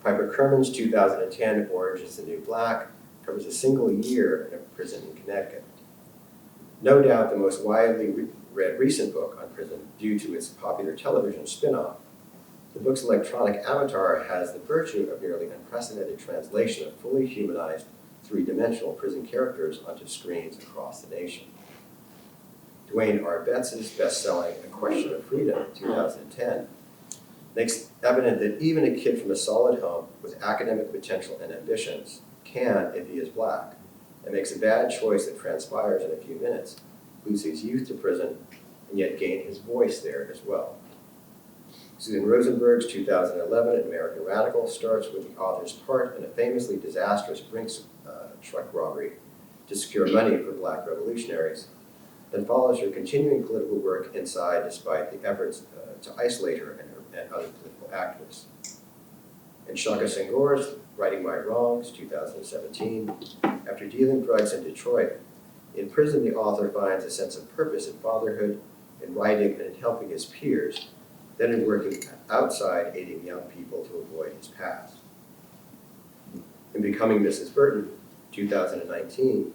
Piper Kerman's 2010, Orange is the New Black, covers a single year in a prison in Connecticut. No doubt the most widely read recent book on prison due to its popular television spin-off. The book's electronic avatar has the virtue of nearly unprecedented translation of fully humanized, three-dimensional prison characters onto screens across the nation. Dwayne R. Betts' best-selling A Question of Freedom, 2010, makes evident that even a kid from a solid home with academic potential and ambitions can, if he is Black, and makes a bad choice that transpires in a few minutes, lose his youth to prison, and yet gain his voice there as well. Susan Rosenberg's 2011 American Radical starts with the author's part in a famously disastrous Brinks truck robbery to secure money for Black revolutionaries, then follows her continuing political work inside despite the efforts to isolate her and other political activists. And Shaka Senghor's Righting My Wrongs, 2017, after dealing drugs in Detroit, in prison the author finds a sense of purpose in fatherhood, in writing and in helping his peers, then in working outside aiding young people to avoid his past. In Becoming Mrs. Burton, 2019,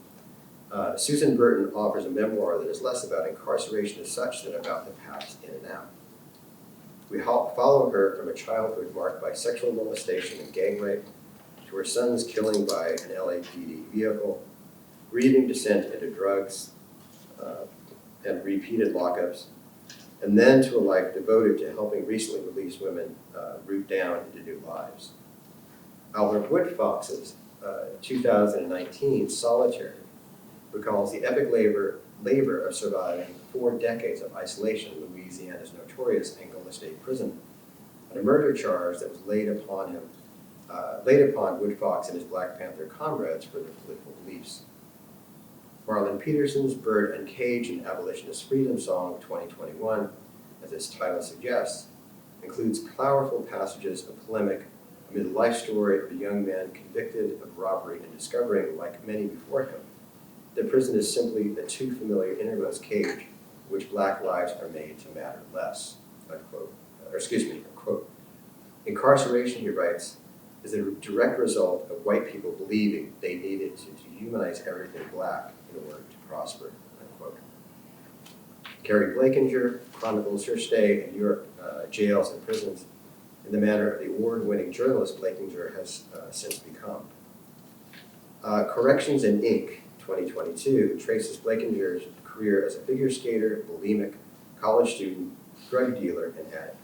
Susan Burton offers a memoir that is less about incarceration as such than about the past in and out. We follow her from a childhood marked by sexual molestation and gang rape, to her son's killing by an LAPD vehicle, grieving descent into drugs and repeated lockups, and then to a life devoted to helping recently released women root down into new lives. Albert Woodfox's 2019 Solitary recalls the epic labor of surviving 4 decades of isolation in Louisiana's notorious Angola State Prison, and a murder charge that was laid upon Woodfox and his Black Panther comrades for their political beliefs. Marlon Peterson's Bird and Cage and Abolitionist Freedom Song 2021, as its title suggests, includes powerful passages of polemic amid the life story of a young man convicted of robbery and discovering, like many before him, that prison is simply the too familiar innermost cage in which Black lives are made to matter less, unquote. Quote. Incarceration, he writes, is a direct result of white people believing they needed to dehumanize everything Black in order to prosper, unquote. Carrie Blakinger chronicles her stay in Europe jails and prisons in the manner of the award-winning journalist Blakinger has since become. Corrections in Ink, 2022, traces Blakinger's career as a figure skater, bulimic, college student, drug dealer, and addict.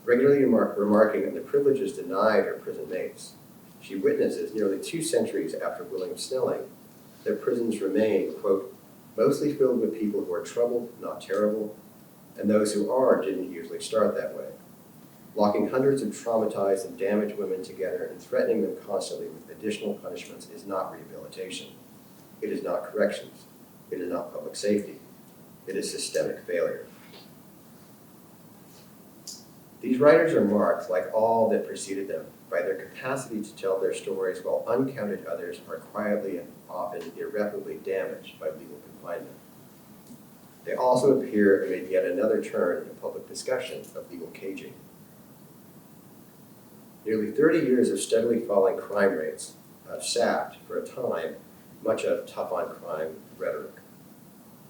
Regularly remarking on the privileges denied her prison mates, she witnesses nearly 2 centuries after William Snelling that prisons remain, quote, mostly filled with people who are troubled, not terrible, and those who are didn't usually start that way. Locking hundreds of traumatized and damaged women together and threatening them constantly with additional punishments is not rehabilitation. It is not corrections. It is not public safety. It is systemic failure. These writers are marked, like all that preceded them, by their capacity to tell their stories while uncounted others are quietly and often irreparably damaged by legal confinement. They also appear amid yet another turn in public discussion of legal caging. Nearly 30 years of steadily falling crime rates have sapped, for a time, much of tough-on-crime rhetoric.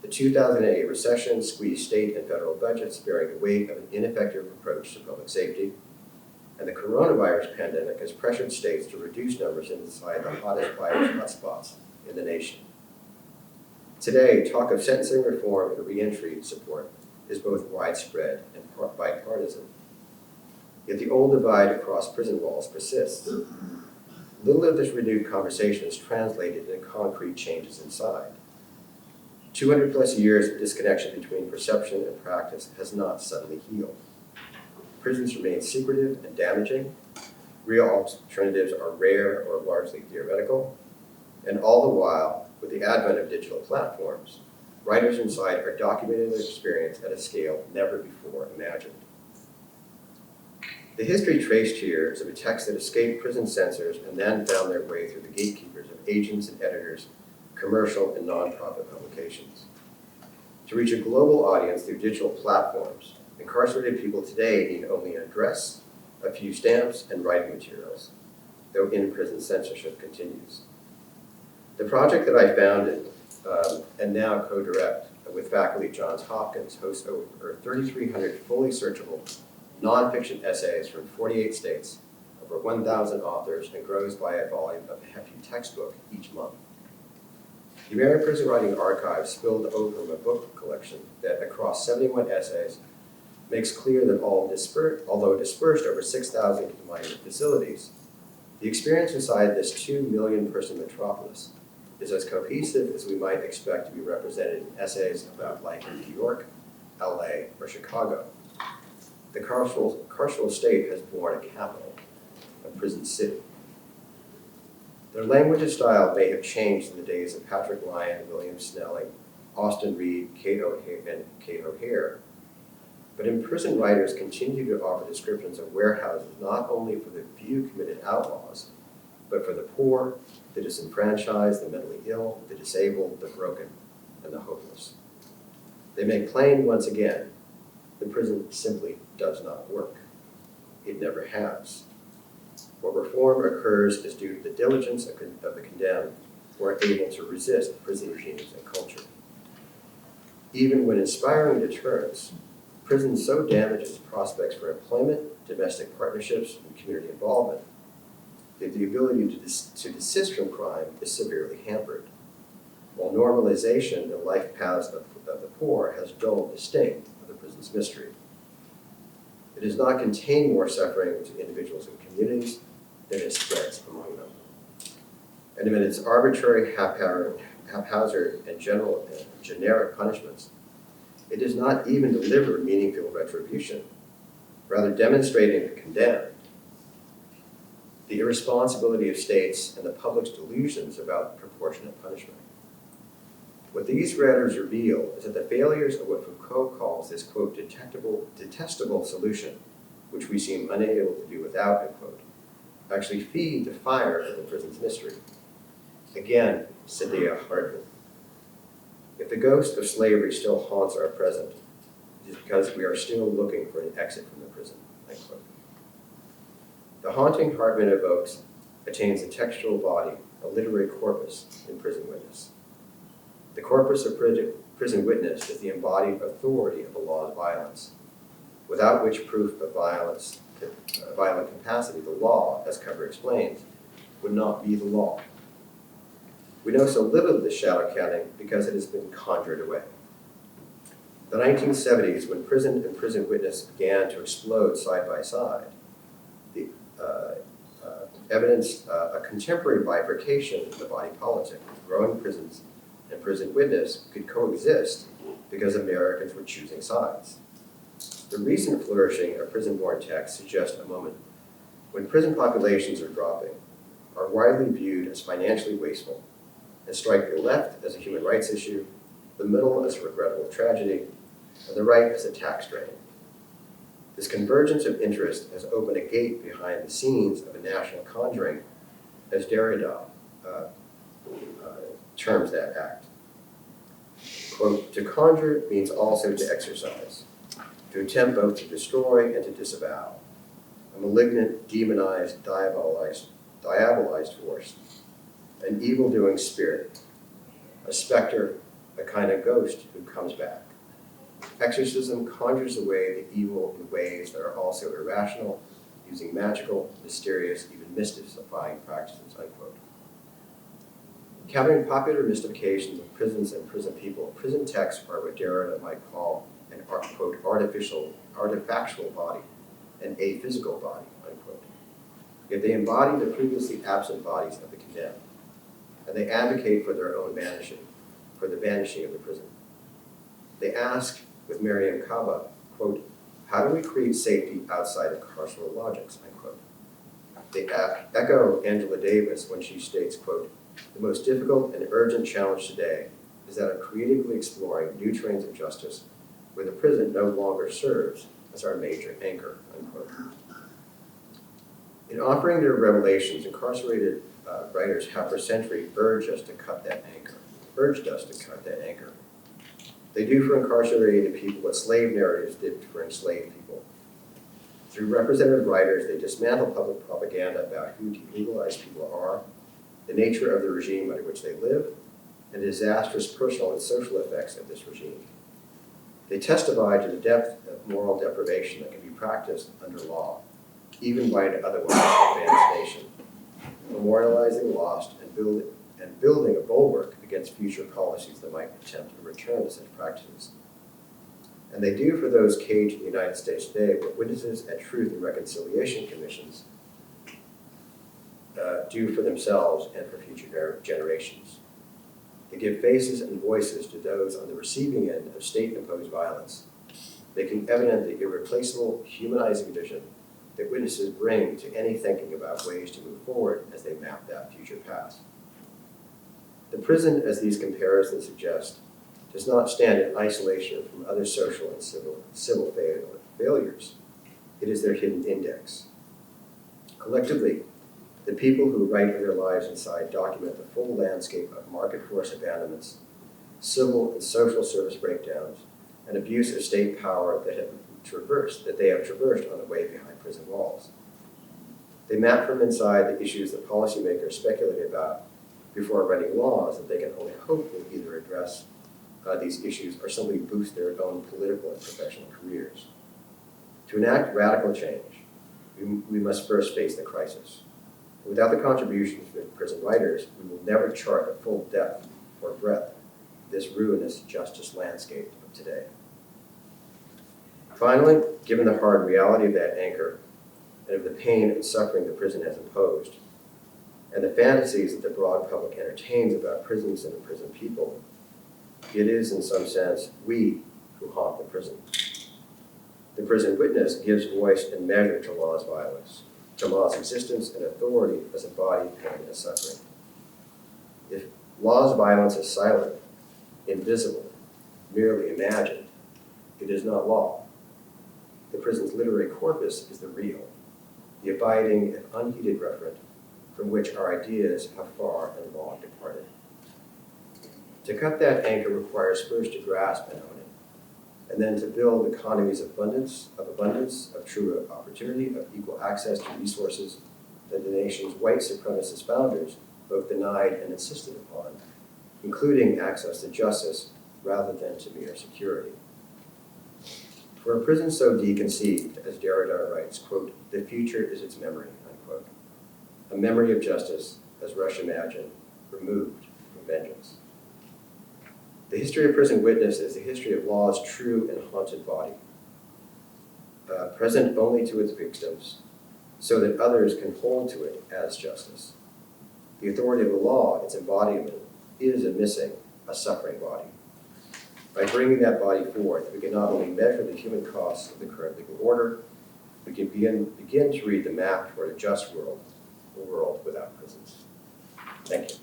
The 2008 recession squeezed state and federal budgets, bearing the weight of an ineffective approach to public safety, and the coronavirus pandemic has pressured states to reduce numbers inside the hottest virus hotspots in the nation. Today, talk of sentencing reform and reentry support is both widespread and bipartisan. Yet the old divide across prison walls persists. Little of this renewed conversation is translated into concrete changes inside. 200 plus years of disconnection between perception and practice has not suddenly healed. Prisons remain secretive and damaging. Real alternatives are rare or largely theoretical. And all the while, with the advent of digital platforms, writers inside are documenting their experience at a scale never before imagined. The history traced here is of a text that escaped prison censors and then found their way through the gatekeepers of agents and editors, commercial and nonprofit publications. To reach a global audience through digital platforms, incarcerated people today need only an address, a few stamps, and writing materials, though in-prison censorship continues. The project that I founded and now co-direct with faculty at Johns Hopkins hosts over 3,300 fully searchable nonfiction essays from 48 states, over 1,000 authors, and grows by a volume of a hefty textbook each month. The American Prison Writing Archive spilled over from a book collection that, across 71 essays, makes clear that although dispersed over 6,000 confined facilities, the experience inside this 2 million person metropolis is as cohesive as we might expect to be represented in essays about life in New York, LA, or Chicago. The carceral state has born a capital, a prison city. Their language and style may have changed in the days of Patrick Lyon, William Snelling, Austin Reed, Kate O'Hare, but imprisoned writers continue to offer descriptions of warehouses not only for the few committed outlaws, but for the poor, the disenfranchised, the mentally ill, the disabled, the broken, and the hopeless. They make plain once again, the prison simply does not work. It never has. What reform occurs is due to the diligence of the condemned who are able to resist prison regimes and culture. Even when inspiring deterrence, prison so damages prospects for employment, domestic partnerships, and community involvement that the ability to desist from crime is severely hampered, while normalization in life paths of the poor has dulled the sting of the prison's mystery. It does not contain more suffering to individuals and communities than it spreads among them. And amid its arbitrary, haphazard, and generic punishments, it does not even deliver meaningful retribution, rather demonstrating to condemned the irresponsibility of states and the public's delusions about proportionate punishment. What these writers reveal is that the failures of what Foucault calls this, quote, detestable solution, which we seem unable to do without, unquote, actually feed the fire of the prison's mystery. Again, Cynthia Hardman. If the ghost of slavery still haunts our present, it is because we are still looking for an exit from the prison, unquote. The haunting Hardman evokes attains a textual body, a literary corpus in Prison Witness. The corpus of Prison Witness is the embodied authority of the law of violence, without which proof of violent capacity, the law, as Cover explains, would not be the law. We know so little of this shadow counting because it has been conjured away. The 1970s, when prison and Prison Witness began to explode side by side, the evidenced a contemporary bifurcation in the body politic. Growing prisons and Prison Witness could coexist because Americans were choosing sides. The recent flourishing of prison-born texts suggests a moment when prison populations are dropping, are widely viewed as financially wasteful, and strike the left as a human rights issue, the middle as a regrettable tragedy, and the right as a tax drain. This convergence of interest has opened a gate behind the scenes of a national conjuring, as Derrida terms that act. Quote, to conjure means also to exercise, to attempt both to destroy and to disavow, a malignant, demonized, diabolized force, an evil-doing spirit, a specter, a kind of ghost who comes back. Exorcism conjures away the evil in ways that are also irrational, using magical, mysterious, even mystifying practices, unquote. Countering popular mystifications of prisons and prison people, prison texts are what Doran might call an, quote, artifactual body, an aphysical body, unquote. Yet they embody the previously absent bodies of the condemned, and they advocate for their own vanishing, for the vanishing of the prison. They ask, with Miriam Kaba, quote, how do we create safety outside of carceral logics, unquote. They echo Angela Davis when she states, quote, the most difficult and urgent challenge today is that of creatively exploring new terrains of justice where the prison no longer serves as our major anchor, unquote. In offering their revelations, incarcerated writers have for centuries urged us to cut that anchor. They do for incarcerated people what slave narratives did for enslaved people. Through representative writers, they dismantle public propaganda about who delegalized people are, the nature of the regime under which they live, and the disastrous personal and social effects of this regime. They testify to the depth of moral deprivation that can be practiced under law, even by an otherwise advanced nation, memorializing lost and building a bulwark against future policies that might attempt a return to such practices. And they do for those caged in the United States today what witnesses at Truth and Reconciliation Commissions do for themselves and for future generations. They give faces and voices to those on the receiving end of state-imposed violence, making evident the irreplaceable humanizing vision that witnesses bring to any thinking about ways to move forward as they map that future path. The prison, as these comparisons suggest, does not stand in isolation from other social and civil failures. It is their hidden index. Collectively, the people who write of their lives inside document the full landscape of market force abandonments, civil and social service breakdowns, and abuse of state power that they have traversed on the way behind prison walls. They map from inside the issues that policymakers speculate about before writing laws that they can only hope will either address these issues or simply boost their own political and professional careers. To enact radical change, we must first face the crisis. Without the contributions of prison writers, we will never chart the full depth or breadth of this ruinous justice landscape of today. Finally, given the hard reality of that anchor and of the pain and suffering the prison has imposed, and the fantasies that the broad public entertains about prisons and prison people, it is, in some sense, we who haunt the prison. The prison witness gives voice and measure to law's violence, to law's existence and authority as embodied pain and suffering. If law's violence is silent, invisible, merely imagined, it is not law. The prison's literary corpus is the real, the abiding and unheeded referent from which our ideas have far and long departed. To cut that anchor requires first to grasp and own it, and then to build economies of abundance, of true opportunity, of equal access to resources that the nation's white supremacist founders both denied and insisted upon, including access to justice rather than to mere security. For a prison so deconceived, as Derrida writes, quote, the future is its memory, unquote. A memory of justice, as Rush imagined, removed from vengeance. The history of prison witness is the history of law's true and haunted body, present only to its victims, so that others can hold to it as justice. The authority of the law, its embodiment, is a suffering body. By bringing that body forth, we can not only measure the human costs of the current legal order, we can begin to read the map toward a just world, a world without prisons. Thank you.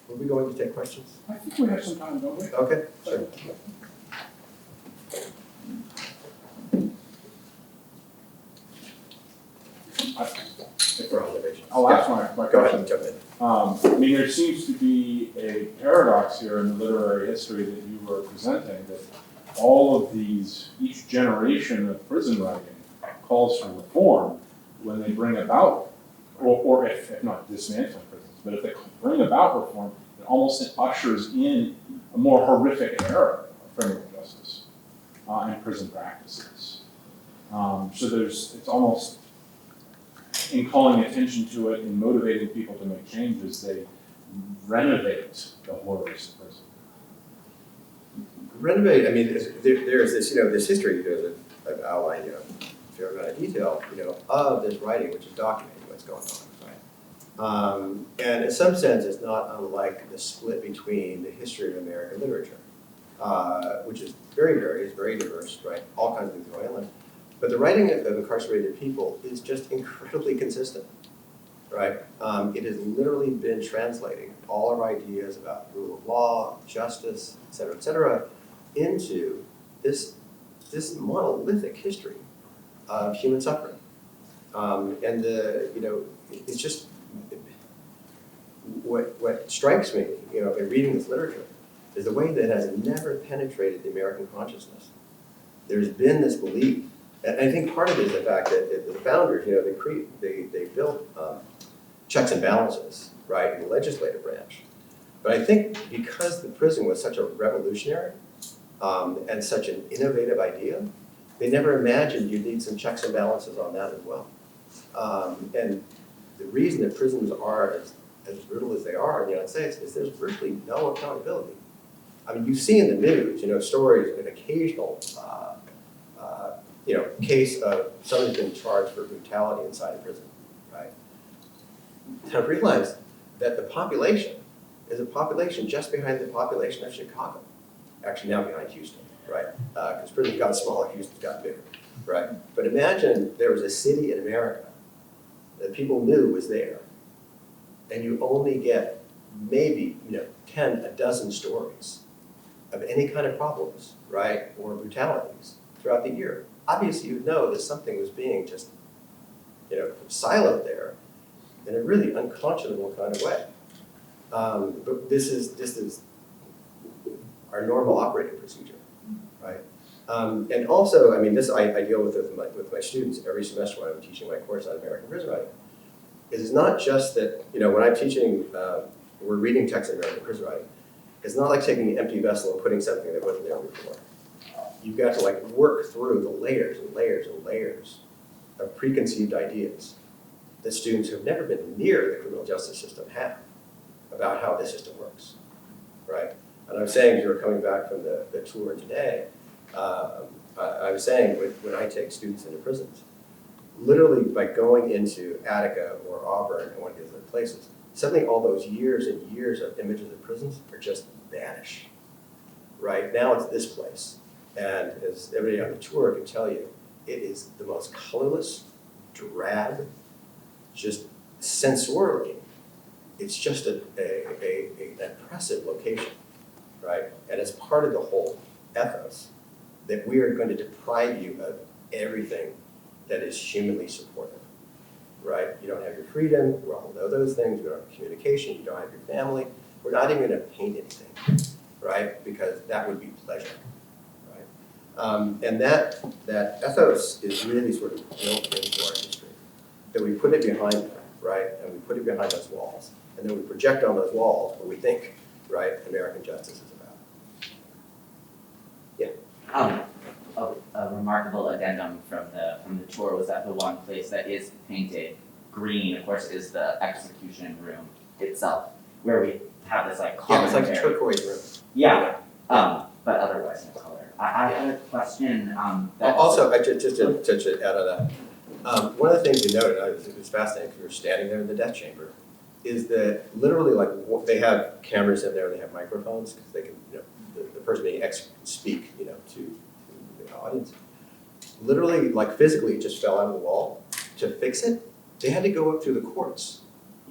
Are we going to take questions? I think we have some time, don't we? Okay, sure. For observation. I'll ask my Go ahead, question. jump in. I mean, there seems to be a paradox here in the literary history that you were presenting, that all of these, each generation of prison writing calls for reform, when they bring about, or if not dismantling prisons, but if they bring about reform, it almost ushers in a more horrific era of criminal justice and prison practices. So it's almost, in calling attention to it and motivating people to make changes, they renovate the horrors of prison. Renovate, I mean, there's this, this history that I've outlined, a fair amount of detail, of this writing, which is documenting what's going on, right? And in some sense, it's not unlike the split between the history of American literature, which is very varied, very diverse, right? All kinds of things going on. But the writing of incarcerated people is just incredibly consistent, right? It has literally been translating all our ideas about rule of law, justice, et cetera, into this monolithic history of human suffering. And it's just, what strikes me, in reading this literature is the way that it has never penetrated the American consciousness. There's been this belief, and I think part of it is the fact that the founders, they built checks and balances, right, in the legislative branch. But I think because the prison was such a revolutionary and such an innovative idea, they never imagined you'd need some checks and balances on that as well. And the reason that prisons are as brutal as they are in the United States is there's virtually no accountability. I mean, you see in the news, stories of an occasional, case of someone who's been charged for brutality inside a prison, right? Now realize that the population is a population just behind the population of Chicago. Actually now behind Houston, right? Because prison's got smaller, Houston's got bigger, right? But imagine there was a city in America that people knew was there, and you only get maybe, 10, a dozen stories of any kind of problems, right, or brutalities throughout the year. Obviously you'd know that something was being just, siloed there in a really unconscionable kind of way. But this is our normal operating procedure, right? And also, I mean, this I deal with my students every semester when I'm teaching my course on American prison writing. It's not just that, when I'm teaching, we're reading text in American prison writing. It's not like taking an empty vessel and putting something that wasn't there before. You've got to work through the layers and layers and layers of preconceived ideas that students who have never been near the criminal justice system have about how this system works, right? And I'm saying, as you were coming back from the tour today, I was saying when I take students into prisons, literally by going into Attica or Auburn and one of these other places, suddenly all those years and years of images of prisons are just vanish, right? Now it's this place. And as everybody on the tour can tell you, it is the most colorless, drab, just sensorially, it's just an oppressive location, right? And it's part of the whole ethos that we are going to deprive you of everything that is humanly supportive, right? You don't have your freedom, we all know those things, you don't have communication, you don't have your family. We're not even going to paint anything, right? Because that would be pleasure. And that ethos is really sort of built into our history. That we put it behind, right? And we put it behind those walls. And then we project on those walls what we think, right, American justice is about. Yeah. A remarkable addendum from the tour was that the one place that is painted green, of course, is the execution room itself, where we have this Yeah, it's like a turquoise room. Yeah, but otherwise no color. I had a question. Also, just to add on that, one of the things you noted, it was fascinating because we were standing there in the death chamber, is that literally they have cameras in there, they have microphones because they can, the person being executed can speak, to the audience. Literally, physically, it just fell out of the wall. To fix it, they had to go up through the courts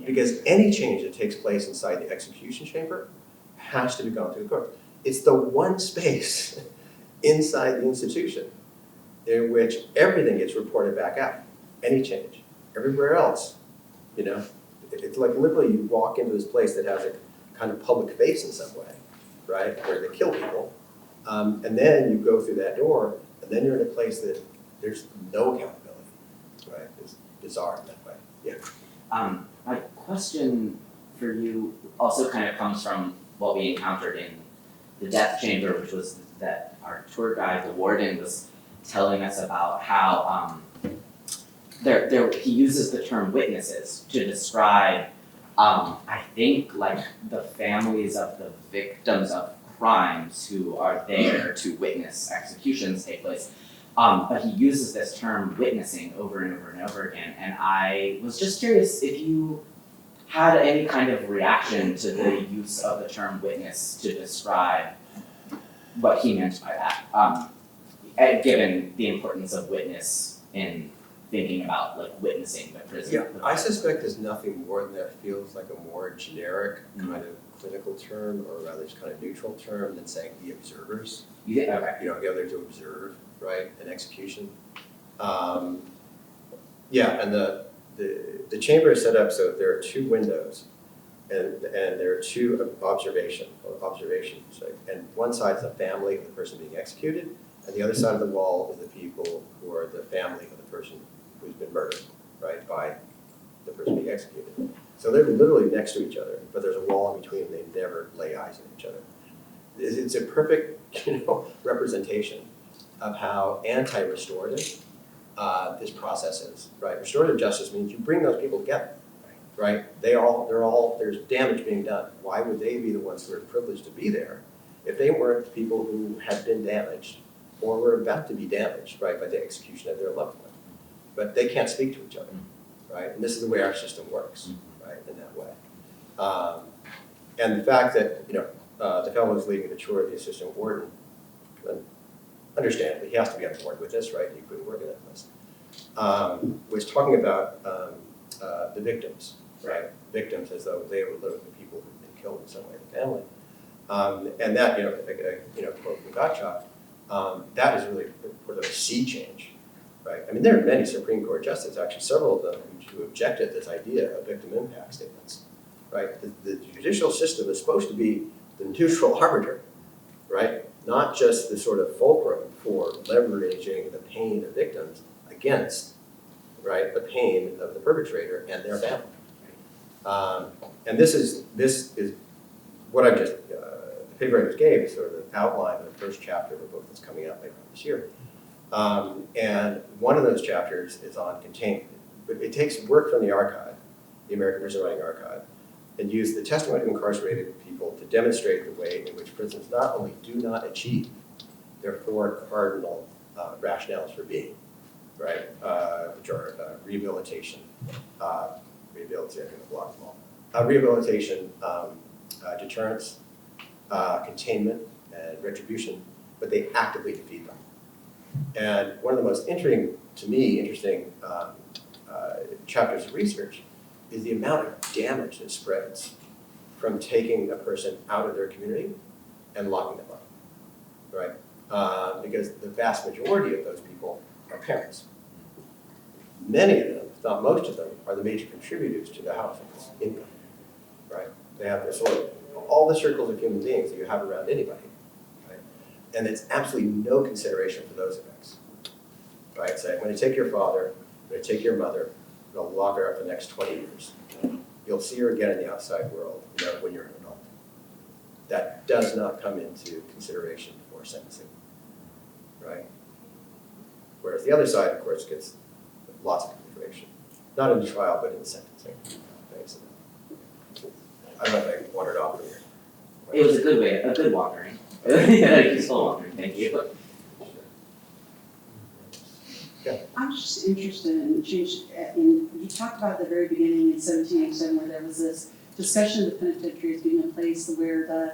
because any change that takes place inside the execution chamber has to be gone through the courts. It's the one space inside the institution in which everything gets reported back out, any change. Everywhere else, it's like literally you walk into this place that has a kind of public face in some way, right, where they kill people, and then you go through that door, and then you're in a place that there's no accountability, right? bizarre in that way. Yeah. My question for you also kind of comes from what we encountered in the death chamber, which was that our tour guide, the warden, was telling us about how he uses the term witnesses to describe, I think, like the families of the victims of crimes who are there to witness executions take place. But he uses this term witnessing over and over and over again, and I was just curious if you had any kind of reaction to the use of the term witness to describe what he meant by that, and given the importance of witness in thinking about like witnessing the prison. Yeah, I suspect there's nothing more than that feels like a more generic kind of clinical term, or rather just kind of neutral term than saying the observers. Okay. You know, go there to observe, right, an execution. Yeah, and the chamber is set up so there are two windows, and there are two observations, and one side is the family of the person being executed, and the other side of the wall is the people who are the family of the person who's been murdered, right, by the person being executed. So they're literally next to each other, but there's a wall in between, and they never lay eyes on each other. It's a perfect, representation of how anti-restorative this process is, right? Restorative justice means you bring those people together, right? There's damage being done. Why would they be the ones who are privileged to be there if they weren't the people who had been damaged or were about to be damaged, right, by the execution of their loved one? But they can't speak to each other, right? And this is the way our system works, right, in that way. And the fact that, the fellow who's leading the tour, the assistant warden, understandably, he has to be on board with this, right? He couldn't work in that place. Was talking about the victims, right? Victims as though they were literally the people who've been killed in some way, the family. And that, quote from Gottschalk, that is really sort of a sea change, right? I mean, there are many Supreme Court justices, actually several of them, who objected to this idea of victim impact statements, right? The judicial system is supposed to be the neutral arbiter, right? Not just the sort of fulcrum for leveraging the pain of victims against, right, the pain of the perpetrator and their family. And this is what I've just, the paper I just gave is sort of an outline of the first chapter of a book that's coming out later this year. And one of those chapters is on containment. But it takes work from the archive, the American Prison Writing Archive, and use the testimony of incarcerated people to demonstrate the way in which prisons not only do not achieve their four cardinal rationales for being, right, which are rehabilitation, deterrence, containment, and retribution, but they actively defeat them. And one of the most interesting chapters of research is the amount of damage that spreads from taking a person out of their community and locking them up, right? Because the vast majority of those people are parents. Many of them, if not most of them, are the major contributors to the household's income, right? They have this sort of all the circles of human beings that you have around anybody, right? And it's absolutely no consideration for those effects, right? Say, I'm going to take your father, I'm going to take your mother, I'm going to lock her up the next 20 years. You'll see her again in the outside world, when you're an adult. That does not come into consideration for sentencing, right? Whereas the other side, of course, gets lots of consideration. Not in the trial, but in the sentencing. Thanks. I don't know if I wandered off from here. It was a good wandering. A useful wandering, thank you. I'm just interested in change, you talked about at the very beginning in 1787 where there was this discussion of the penitentiary as being a place where the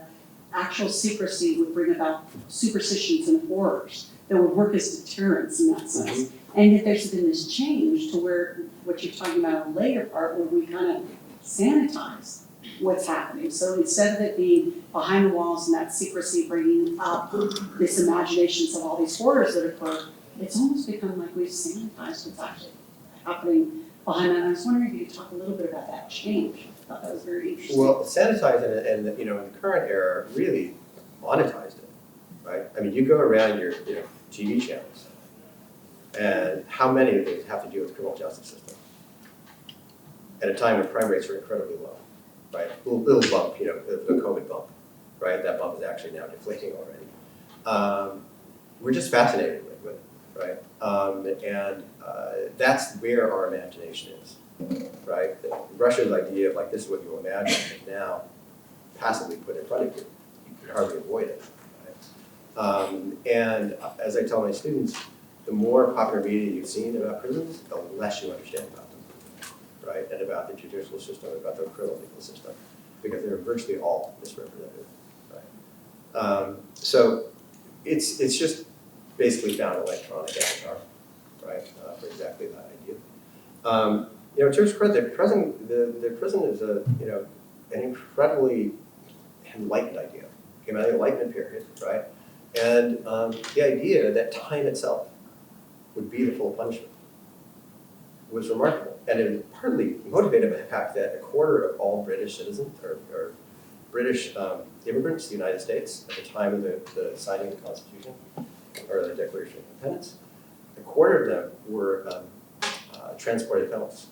actual secrecy would bring about superstitions and horrors that would work as deterrents in that sense. And yet there's been this change to where, what you're talking about in the later part, where we kind of sanitize what's happening. So instead of it being behind the walls and that secrecy bringing up this imaginations of all these horrors that occur, it's almost become like we've sanitized what's actually happening behind that. And I was wondering if you could talk a little bit about that change. I thought that was very interesting. Well, sanitized and in the current era really monetized it, right? I mean, you go around your TV channels, and how many of these have to do with the criminal justice system? at a time when crime rates are incredibly low, right? Little bump, the COVID bump, right? That bump is actually now deflating already. We're just fascinated with it, right? That's where our imagination is, right? Russia's idea of like, this is what you imagine is now passively put in front of you. You can hardly avoid it, right? As I tell my students, the more popular media you've seen about prisons, the less you understand about them, right? And about the judicial system, about the criminal legal system, because they're virtually all misrepresented, right? So it's just basically found electronic avatar, right, for exactly that idea. In terms of credit, the prison is an incredibly enlightened idea. Came out of the Enlightenment period, right? And the idea that time itself would be the full punishment was remarkable. And it was partly motivated by the fact that a quarter of all British citizens, or British immigrants to the United States at the time of the signing of the Constitution, or the Declaration of Independence, a quarter of them were transported felons,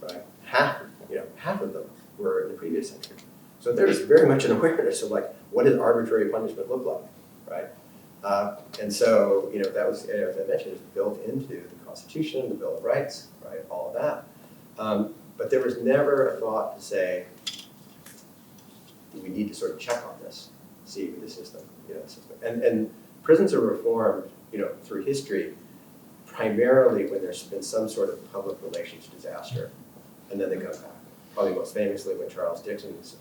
right? Half of them were in the previous century. So there's very much an awareness of like, what does arbitrary punishment look like, right? And so, that was, as I mentioned, it was built into the Constitution, the Bill of Rights, right, all of that. But there was never a thought to say, we need to sort of check on this, see the system, system. And prisons are reformed, through history, primarily when there's been some sort of public relations disaster, and then they come back. Probably most famously when Charles Dixon's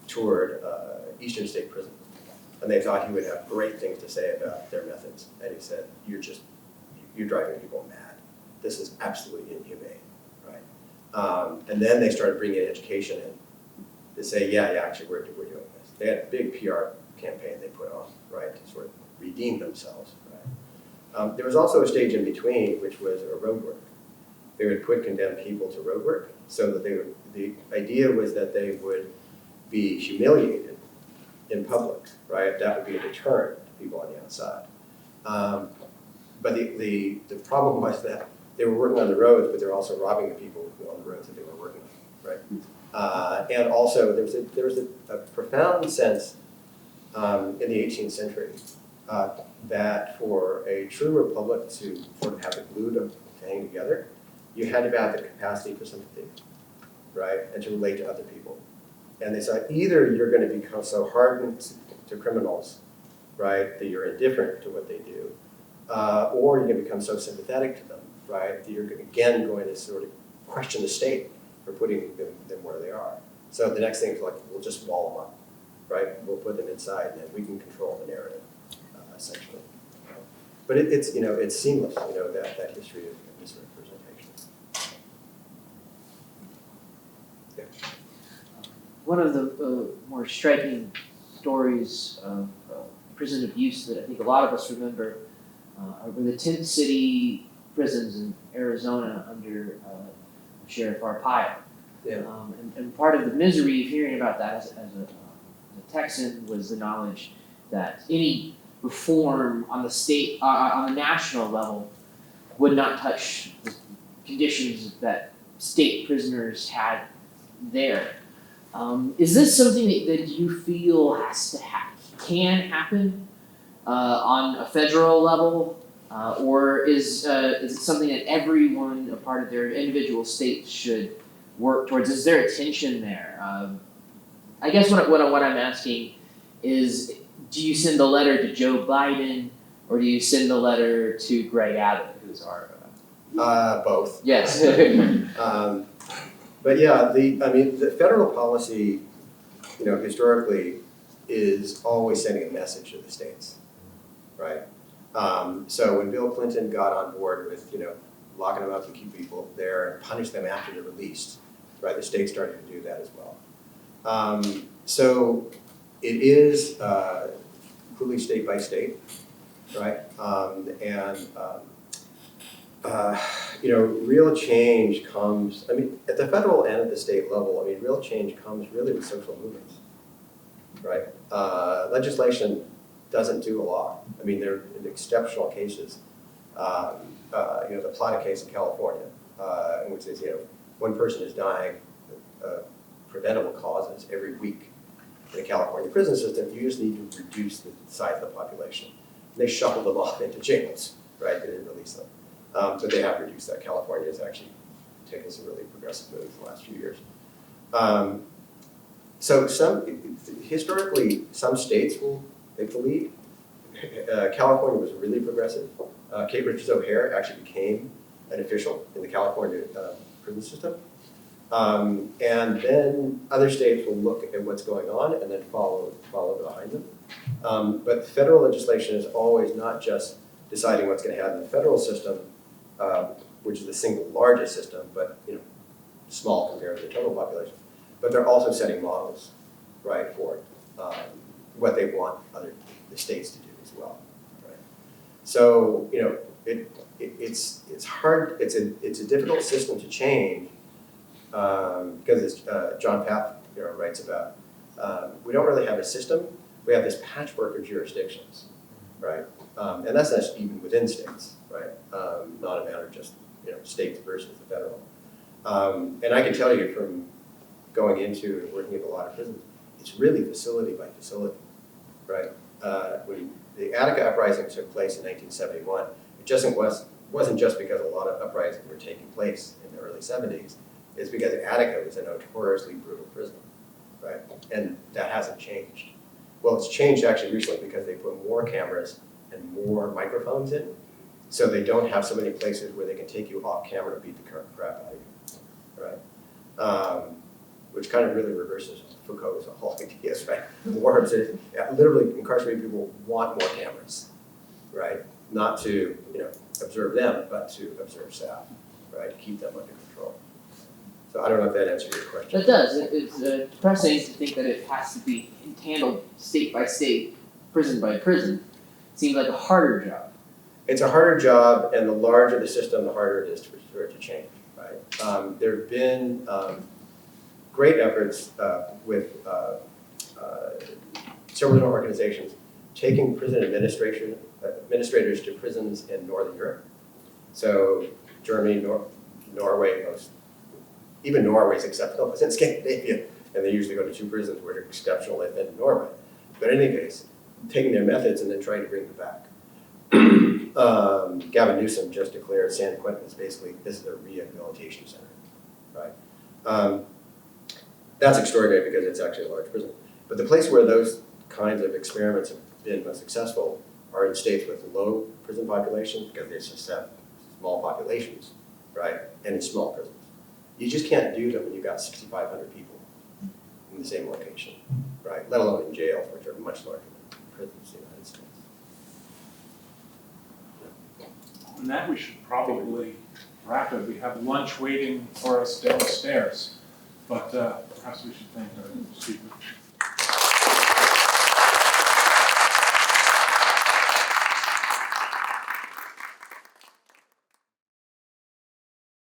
toured Eastern State Prison. And they thought he would have great things to say about their methods. And he said, you're driving people mad. This is absolutely inhumane, right? And then they started bringing education in to say, yeah, actually we're doing this. They had a big PR campaign they put on, right, to sort of redeem themselves, right? There was also a stage in between, which was a road work. They would put condemned people to road work so that the idea was that they would be humiliated in public, right? That would be a deterrent to people on the outside. But the problem was that they were working on the roads, but they were also robbing the people on the roads that they were working on, right? And also there was a profound sense in the 18th century that for a true republic to sort of have the glue to hang together, you had to have the capacity for sympathy, right? And to relate to other people. And they said, either you're going to become so hardened to criminals, right, that you're indifferent to what they do, or you're going to become so sympathetic to them, right, that you're again going to sort of question the state for putting them where they are. So the next thing is like, we'll just wall them up, right? We'll put them inside, and then we can control the narrative, essentially. But it's seamless, that history of misrepresentation. Yeah. One of the more striking stories of prison abuse that I think a lot of us remember were the tent city prisons in Arizona under Sheriff Arpaio. Yeah. And part of the misery of hearing about that as a Texan was the knowledge that any reform on the national level would not touch the conditions that state prisoners had there. Is this something that you feel can happen on a federal level, or is it something that everyone, a part of their individual states, should work towards? Is there a tension there? I guess what I'm asking is, do you send a letter to Joe Biden, or do you send a letter to Greg Abbott, who's our Both. Yes. But yeah, the federal policy, historically, is always sending a message to the states, right? So when Bill Clinton got on board with, locking them up and keep people there and punish them after they're released, right? The states started to do that as well. So it is truly state by state, right? Real change comes, at the federal and at the state level, real change comes really with social movements, right? Legislation doesn't do a lot. There are exceptional cases. The Plata case in California, happens is, one person is dying of preventable causes every week in the California prison system. You just need to reduce the size of the population. They shuffled them off into jails, right? They didn't release them. But they have reduced that. California has actually taken some really progressive moves the last few years. So historically, some states will take the lead. California was really progressive. Kate Richards O'Hare actually became an official in the California prison system. And then other states will look at what's going on and then follow behind them. But federal legislation is always not just deciding what's going to happen in the federal system, which is the single largest system, but small compared to the total population. But they're also setting models, right, for what they want the states to do as well, right? So it's hard. It's a difficult system to change because as John Papp writes about, we don't really have a system. We have this patchwork of jurisdictions, right? And that's not even within states, right? Not a matter of just states versus the federal. And I can tell you from going into and working at a lot of prisons, it's really facility by facility, right? When the Attica uprising took place in 1971, it wasn't just because a lot of uprisings were taking place in the early 70s. It's because Attica was a notoriously brutal prison, right? And that hasn't changed. Well, it's changed actually recently because they put more cameras and more microphones in, so they don't have so many places where they can take you off camera and beat the crap out of you, right? Which kind of really reverses Foucault's whole ideas, right? More literally incarcerated people want more cameras, right? Not to observe them, but to observe staff, right? To keep them under control. So I don't know if that answers your question. It does. It's depressing to think that it has to be handled state by state, prison by prison. It seems like a harder job. It's a harder job, and the larger the system, the harder it is for it to change, right? There have been great efforts with several different organizations taking prison administrators to prisons in Northern Europe. So Germany, Norway, even Norway's exceptional. It's in Scandinavia, and they usually go to 2 prisons where they're exceptional if in Norway. But in any case, taking their methods and then trying to bring them back. Gavin Newsom just declared San Quentin is basically, this is a rehabilitation center, right? That's extraordinary because it's actually a large prison. But the place where those kinds of experiments have been most successful are in states with low prison populations because they just have small populations, right? And in small prisons. You just can't do them when you've got 6,500 people in the same location, right? Let alone in jails, which are much larger than prisons in the United States. On that, we should probably wrap it. We have lunch waiting for us downstairs, but perhaps we should thank our speakers.